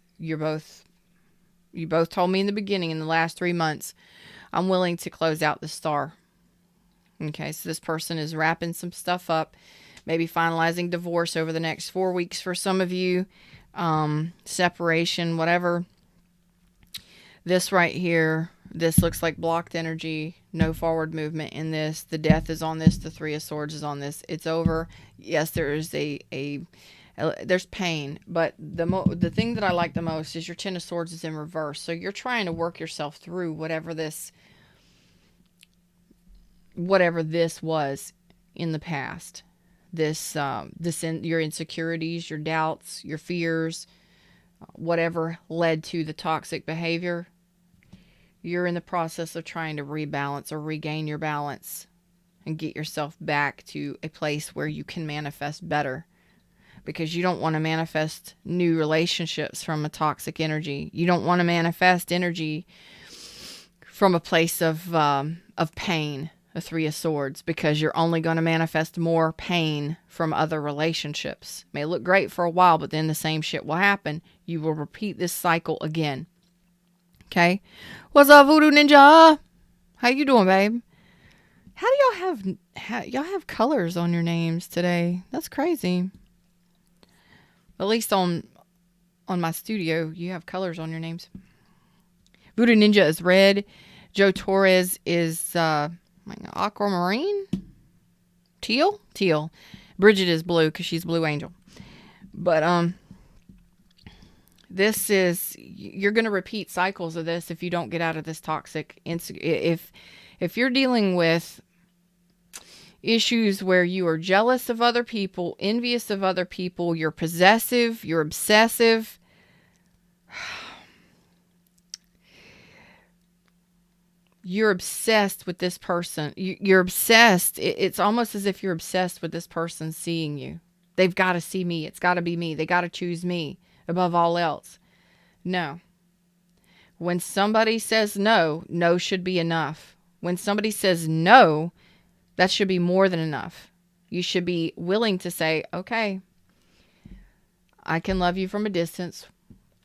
told me in the beginning, in the last 3 months, I'm willing to close out the Star. Okay, so this person is wrapping some stuff up. Maybe finalizing divorce over the next 4 weeks for some of you. Separation, whatever. This right here, this looks like blocked energy. No forward movement in this. The Death is on this. The 3 of Swords is on this. It's over. Yes, there is there's pain. But the thing that I like the most is your 10 of Swords is in reverse. So you're trying to work yourself through whatever this was in the past. Your insecurities, your doubts, your fears, whatever led to the toxic behavior, you're in the process of trying to rebalance or regain your balance and get yourself back to a place where you can manifest better, because you don't want to manifest new relationships from a toxic energy. You don't want to manifest energy from a place of pain. A 3 of Swords, because you're only going to manifest more pain from other relationships. May look great for a while, but then the same shit will happen. You will repeat this cycle again. Okay? What's up, Voodoo Ninja? How you doing, babe? How do y'all have colors on your names today? That's crazy. At least on my studio, you have colors on your names. Voodoo Ninja is red. Joe Torres is aquamarine? Teal. Bridget is blue because she's Blue Angel. But this is, you're going to repeat cycles of this if you don't get out of this toxic if you're dealing with issues where you are jealous of other people, envious of other people, you're possessive, you're obsessive, you're obsessed with this person. You're obsessed. It's almost as if you're obsessed with this person seeing you. They've got to see me. It's got to be me. They got to choose me above all else. No. When somebody says no, no should be enough. When somebody says no, that should be more than enough. You should be willing to say, okay, I can love you from a distance.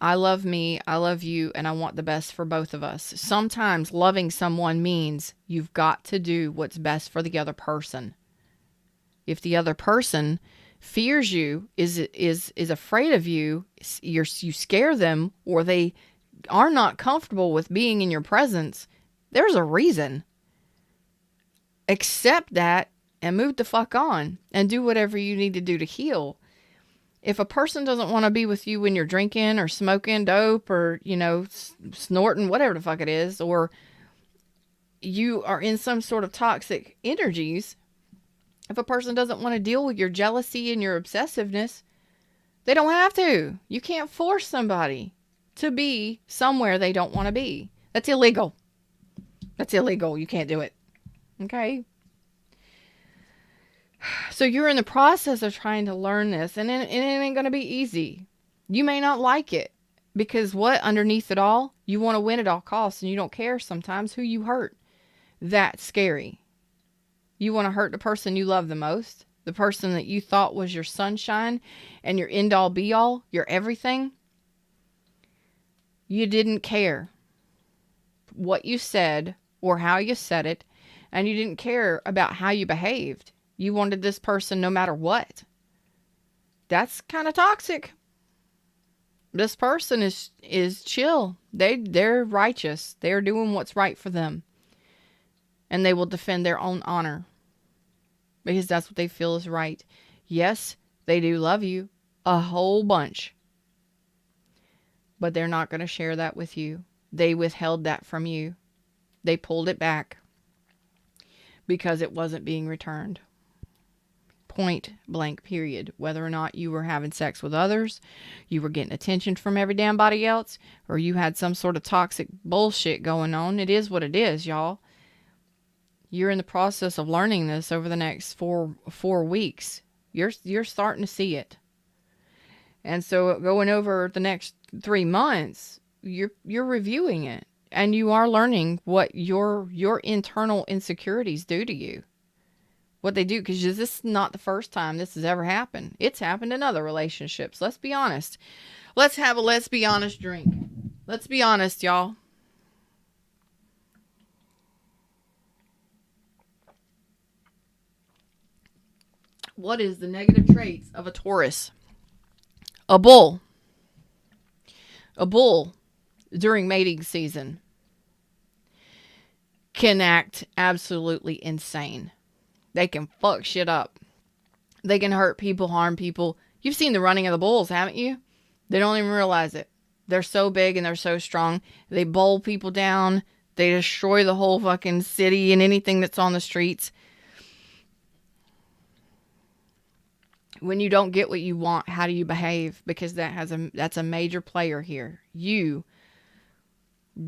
I love me, I love you, and I want the best for both of us. Sometimes loving someone means you've got to do what's best for the other person. If the other person fears you, is afraid of you, you scare them, or they are not comfortable with being in your presence, there's a reason. Accept that and move the fuck on and do whatever you need to do to heal. If a person doesn't want to be with you when you're drinking or smoking dope or, snorting, whatever the fuck it is, or you are in some sort of toxic energies, if a person doesn't want to deal with your jealousy and your obsessiveness, they don't have to. You can't force somebody to be somewhere they don't want to be. That's illegal. That's illegal. You can't do it. Okay? So you're in the process of trying to learn this, and it ain't going to be easy. You may not like it, because what underneath it all, you want to win at all costs, and you don't care sometimes who you hurt. That's scary. You want to hurt the person you love the most, the person that you thought was your sunshine and your end all be all, your everything. You didn't care what you said or how you said it, and you didn't care about how you behaved. You wanted this person no matter what. That's kind of toxic. This person is chill. They're righteous. They're doing what's right for them. And they will defend their own honor, because that's what they feel is right. Yes, they do love you a whole bunch, but they're not going to share that with you. They withheld that from you. They pulled it back because it wasn't being returned. Point blank, period. Whether or not you were having sex with others, you were getting attention from every damn body else, or you had some sort of toxic bullshit going on, it is what it is, y'all. You're in the process of learning this over the next four weeks. You're starting to see it. And so going over the next 3 months, you're reviewing it, and you are learning what your internal insecurities do to you. What they do, because this is not the first time this has ever happened. It's happened in other relationships. Let's be honest. Let's have a let's be honest drink. Let's be honest, y'all. What is the negative traits of a Taurus? A bull. A bull during mating season can act absolutely insane. They can fuck shit up. They can hurt people, harm people. You've seen the running of the bulls, haven't you? They don't even realize it. They're so big and they're so strong. They bowl people down. They destroy the whole fucking city and anything that's on the streets. When you don't get what you want, how do you behave? Because that's a major player here. You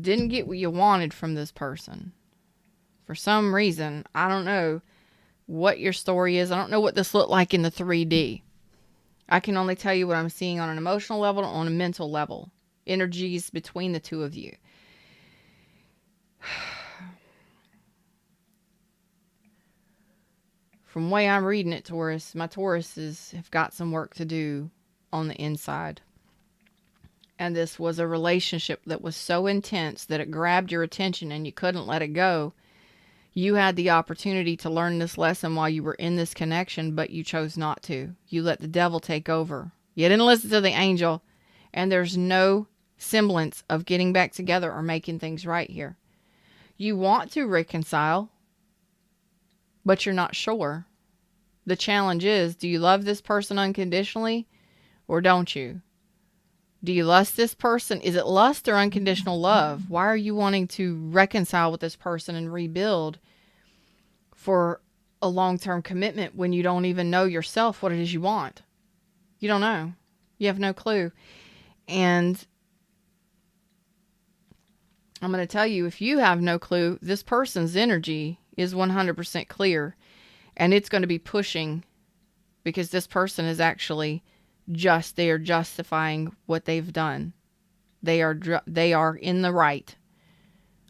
didn't get what you wanted from this person. For some reason, I don't know what your story is. I don't know what this looked like in the 3D. I can only tell you what I'm seeing on an emotional level, on a mental level. Energies between the two of you. From the way I'm reading it, Taurus, my Tauruses have got some work to do on the inside. And this was a relationship that was so intense that it grabbed your attention and you couldn't let it go. You had the opportunity to learn this lesson while you were in this connection, but you chose not to. You let the devil take over. You didn't listen to the angel, and there's no semblance of getting back together or making things right here. You want to reconcile, but you're not sure. The challenge is, do you love this person unconditionally, or don't you? Do you lust this person? Is it lust or unconditional love? Why are you wanting to reconcile with this person and rebuild for a long-term commitment when you don't even know yourself what it is you want? You don't know. You have no clue. And I'm going to tell you, if you have no clue, this person's energy is 100% clear. And it's going to be pushing, because this person is actually they are justifying what they've done. They are in the right.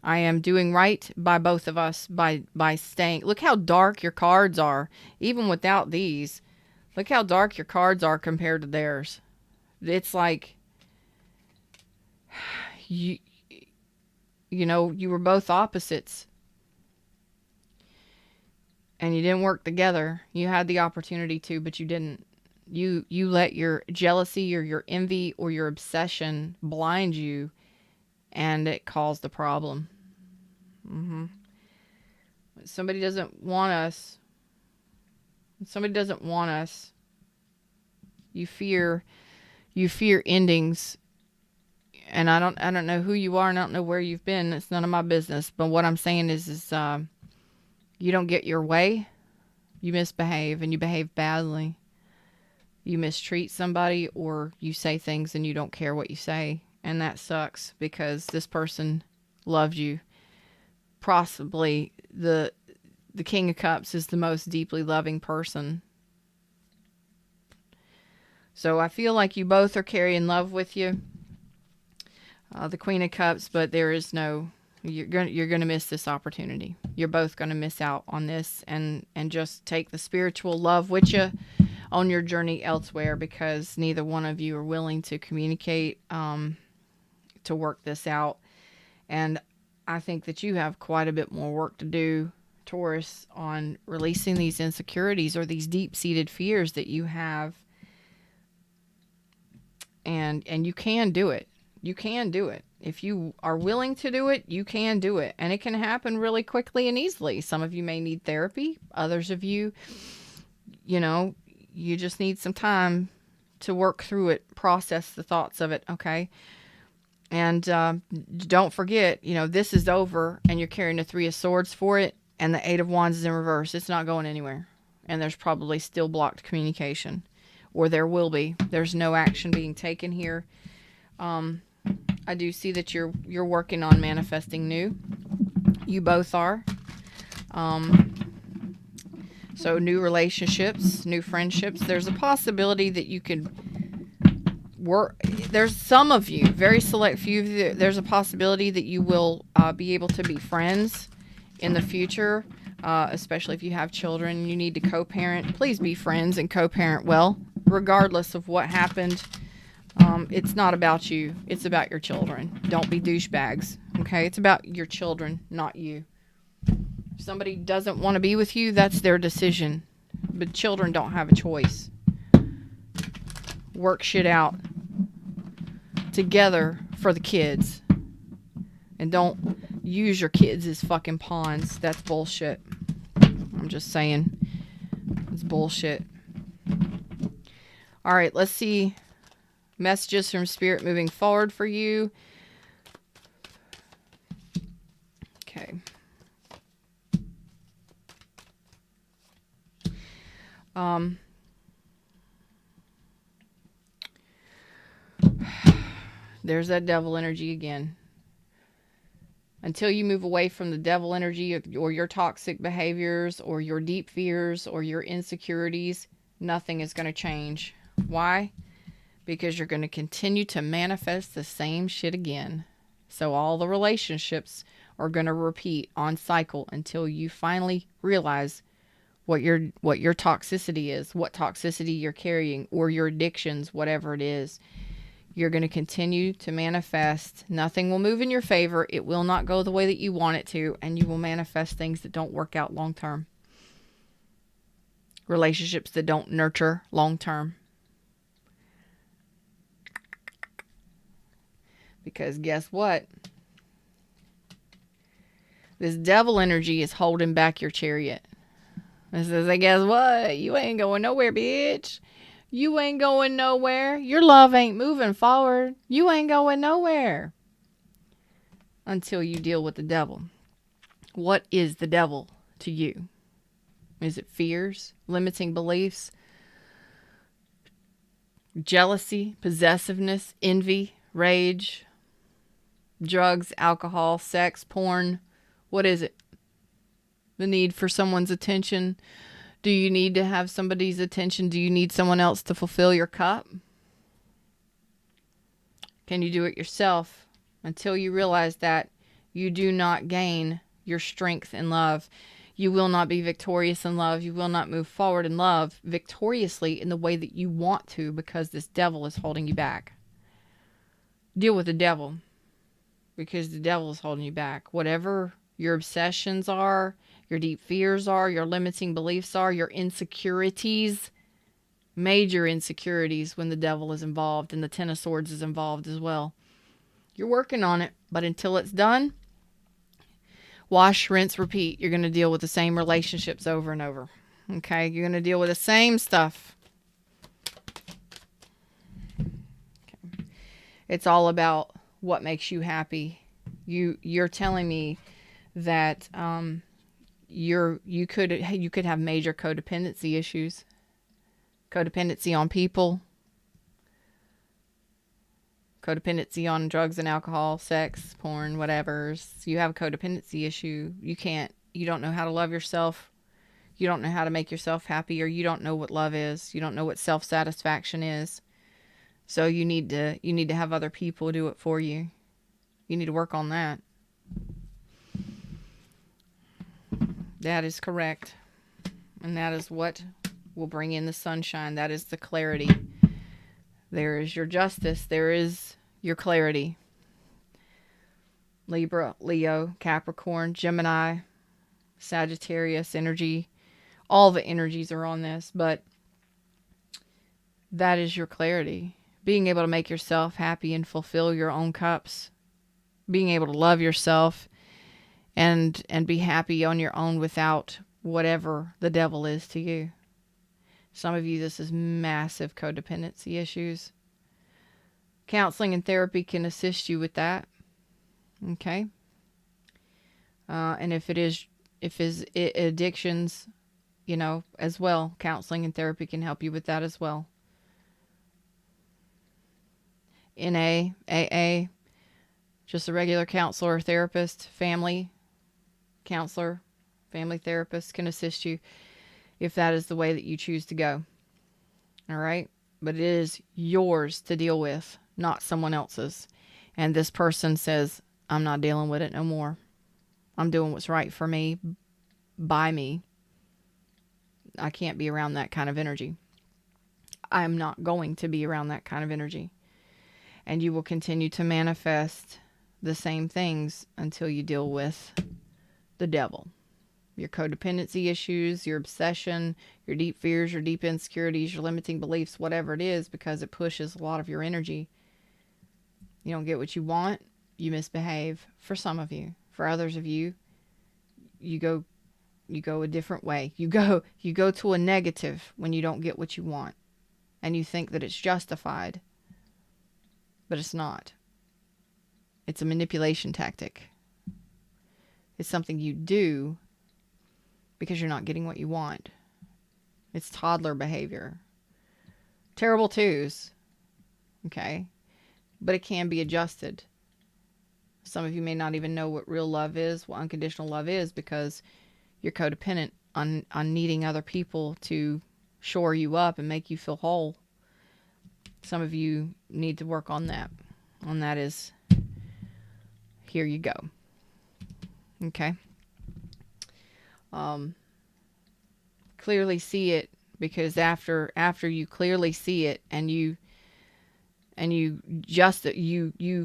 I am doing right by both of us by staying. Look how dark your cards are. Even without these, look how dark your cards are compared to theirs. It's like you were both opposites. And you didn't work together. You had the opportunity to, but you didn't. You let your jealousy or your envy or your obsession blind you, and it caused the problem. Somebody doesn't want us. Somebody doesn't want us. You fear endings, And I don't know who you are, and I don't know where you've been. It's none of my business. But what I'm saying is you don't get your way, you misbehave, and you behave badly. You mistreat somebody, or you say things and you don't care what you say. And that sucks, because this person loved you. Possibly the King of Cups is the most deeply loving person. So I feel like you both are carrying love with you. The Queen of Cups, but there is no, you're gonna miss this opportunity. You're both gonna miss out on this, and just take the spiritual love with you on your journey elsewhere, because neither one of you are willing to communicate to work this out. And I think that you have quite a bit more work to do, Taurus, on releasing these insecurities or these deep-seated fears that you have. And you can do it. You can do it. If you are willing to do it, you can do it. And it can happen really quickly and easily. Some of you may need therapy. Others of you, you just need some time to work through it, process the thoughts of it, okay? And don't forget, this is over, and you're carrying the Three of Swords for it, and the Eight of Wands is in reverse. It's not going anywhere. And there's probably still blocked communication. Or there will be. There's no action being taken here. I do see that you're working on manifesting new. You both are. So new relationships, new friendships. There's a possibility that you could work. There's some of you, very select few of you, there's a possibility that you will be able to be friends in the future, especially if you have children. You need to co-parent. Please be friends and co-parent well, regardless of what happened. It's not about you. It's about your children. Don't be douchebags. Okay? It's about your children, not you. If somebody doesn't want to be with you, that's their decision. But children don't have a choice. Work shit out together for the kids. And don't use your kids as fucking pawns. That's bullshit. I'm just saying. It's bullshit. All right, let's see messages from Spirit moving forward for you. Okay. There's that devil energy again. Until you move away from the devil energy or your toxic behaviors or your deep fears or your insecurities, nothing is going to change. Why? Because you're going to continue to manifest the same shit again. So all the relationships are going to repeat on cycle until you finally realize what your toxicity is, what toxicity you're carrying, or your addictions, whatever it is. You're going to continue to manifest. Nothing will move in your favor. It will not go the way that you want it to, and you will manifest things that don't work out long term. Relationships that don't nurture long term. Because guess what? This devil energy is holding back your chariot. It says, hey, guess what? You ain't going nowhere, bitch. You ain't going nowhere. Your love ain't moving forward. You ain't going nowhere. Until you deal with the devil. What is the devil to you? Is it fears, limiting beliefs, jealousy, possessiveness, envy, rage, drugs, alcohol, sex, porn? What is it? The need for someone's attention. Do you need to have somebody's attention? Do you need someone else to fulfill your cup? Can you do it yourself? Until you realize that, you do not gain your strength in love. You will not be victorious in love. You will not move forward in love victoriously in the way that you want to, because this devil is holding you back. Deal with the devil, because the devil is holding you back. Whatever your obsessions are, your deep fears are, your limiting beliefs are, your insecurities, major insecurities when the devil is involved and the Ten of Swords is involved as well. You're working on it, but until it's done, wash, rinse, repeat. You're going to deal with the same relationships over and over. Okay? You're going to deal with the same stuff. Okay. It's all about what makes you happy. You're telling me that you could have major codependency issues. Codependency on people, codependency on drugs and alcohol, sex, porn, whatever. So you have a codependency issue. You don't know how to love yourself. You don't know how to make yourself happy, or you don't know what love is. You don't know what self-satisfaction is. So you need to have other people do it for you. You need to work on that. That is correct. And that is what will bring in the sunshine. That is the clarity. There is your justice. There is your clarity. Libra, Leo, Capricorn, Gemini, Sagittarius energy. All the energies are on this, but that is your clarity. Being able to make yourself happy and fulfill your own cups. Being able to love yourself and be happy on your own without whatever the devil is to you. Some of you, this is massive codependency issues. Counseling and therapy can assist you with that. Okay. And if it's addictions, as well, counseling and therapy can help you with that as well. NA, AA, just a regular counselor or therapist, family counselor, family therapist can assist you if that is the way that you choose to go. All right? But it is yours to deal with, not someone else's. And this person says, I'm not dealing with it no more. I'm doing what's right for me, by me. I can't be around that kind of energy. I'm not going to be around that kind of energy. And you will continue to manifest the same things until you deal with the devil. Your codependency issues, your obsession, your deep fears, your deep insecurities, your limiting beliefs, whatever it is, because it pushes a lot of your energy. You don't get what you want, you misbehave. For some of you. For others of you, you go a different way. You go to a negative when you don't get what you want. And you think that it's justified. But it's not. It's a manipulation tactic. It's something you do because you're not getting what you want. It's toddler behavior. Terrible twos. Okay? But it can be adjusted. Some of you may not even know what real love is, what unconditional love is, because you're codependent on needing other people to shore you up and make you feel whole. Some of you need to work on that. And that is, here you go. Okay. Clearly see it, because after you clearly see it and you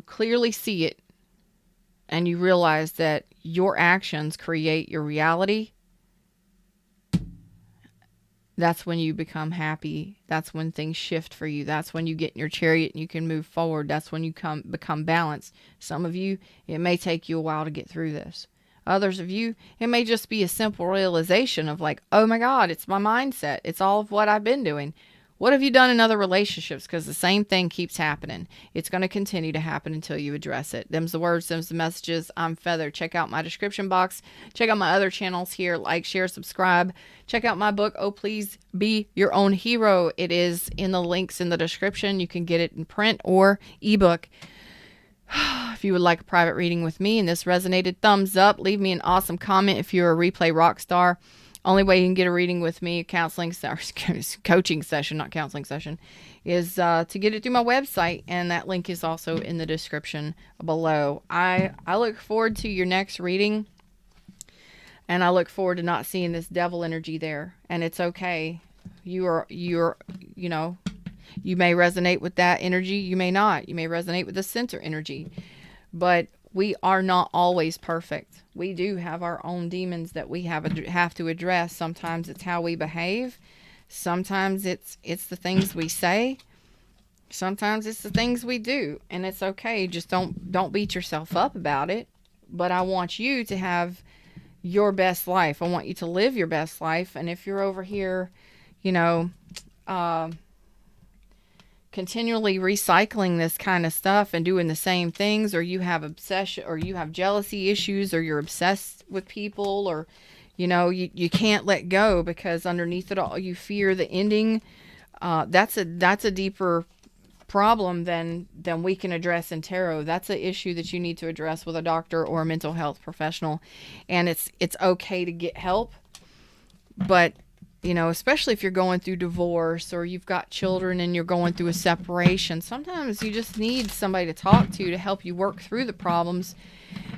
clearly see it and you realize that your actions create your reality, that's when you become happy. That's when things shift for you. That's when you get in your chariot and you can move forward. That's when you become balanced. Some of you, it may take you a while to get through this. Others of you, it may just be a simple realization of like, oh my God, it's my mindset. It's all of what I've been doing. What have you done in other relationships? Because the same thing keeps happening. It's going to continue to happen until you address it. Them's the words, them's the messages. I'm Feather. Check out my description box. Check out my other channels here. Like, share, subscribe. Check out my book, Oh Please Be Your Own Hero. It is in the links in the description. You can get it in print or ebook. If you would like a private reading with me and this resonated, thumbs up. Leave me an awesome comment if you're a replay rock star. Only way you can get a reading with me, coaching session, not counseling session, is to get it through my website, and that link is also in the description below. I look forward to your next reading, and I look forward to not seeing this devil energy there. And it's okay. You may resonate with that energy, you may not. You may resonate with the center energy, but we are not always perfect. We do have our own demons that we have to address. Sometimes it's how we behave. Sometimes it's the things we say. Sometimes it's the things we do. And it's okay. Just don't beat yourself up about it. But I want you to have your best life. I want you to live your best life. And if you're over here, continually recycling this kind of stuff and doing the same things, or you have obsession, or you have jealousy issues, or you're obsessed with people, or you can't let go because underneath it all you fear the ending, that's a deeper problem than we can address in tarot. That's an issue that you need to address with a doctor or a mental health professional, and it's okay to get help. But especially if you're going through divorce or you've got children and you're going through a separation, sometimes you just need somebody to talk to help you work through the problems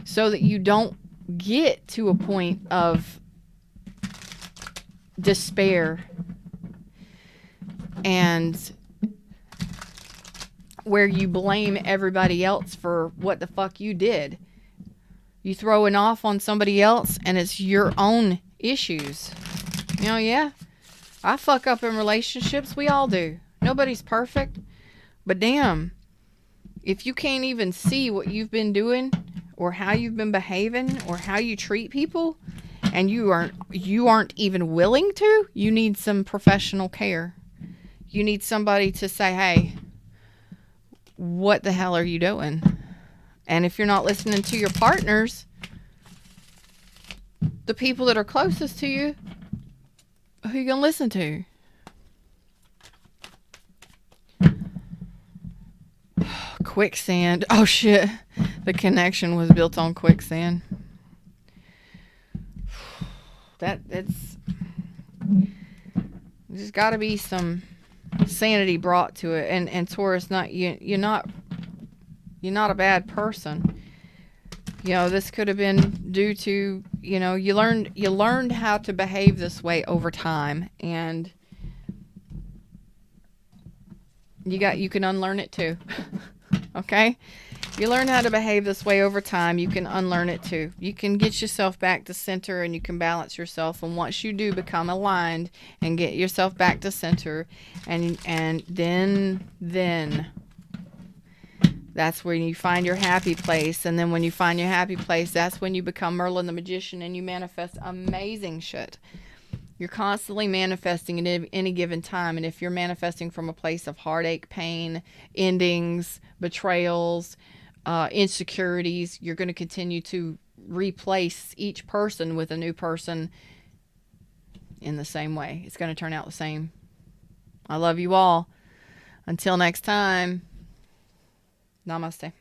so that you don't get to a point of despair and where you blame everybody else for what the fuck you did. You throw it off on somebody else and it's your own issues. Yeah, I fuck up in relationships. We all do. Nobody's perfect. But damn, if you can't even see what you've been doing or how you've been behaving or how you treat people, and you aren't even willing to, you need some professional care. You need somebody to say, hey, what the hell are you doing? And if you're not listening to your partners, the people that are closest to you, who are you gonna listen to? Quicksand. Oh shit. The connection was built on quicksand. There's got to be some sanity brought to it. And Taurus, you're not a bad person. This could have been due to, you learned how to behave this way over time, and you can unlearn it too. Okay? You learn how to behave this way over time, you can unlearn it too. You can get yourself back to center and you can balance yourself, and once you do become aligned and get yourself back to center, and then that's when you find your happy place. And then when you find your happy place, that's when you become Merlin the Magician and you manifest amazing shit. You're constantly manifesting at any given time. And if you're manifesting from a place of heartache, pain, endings, betrayals, insecurities, you're going to continue to replace each person with a new person in the same way. It's going to turn out the same. I love you all. Until next time. Namaste.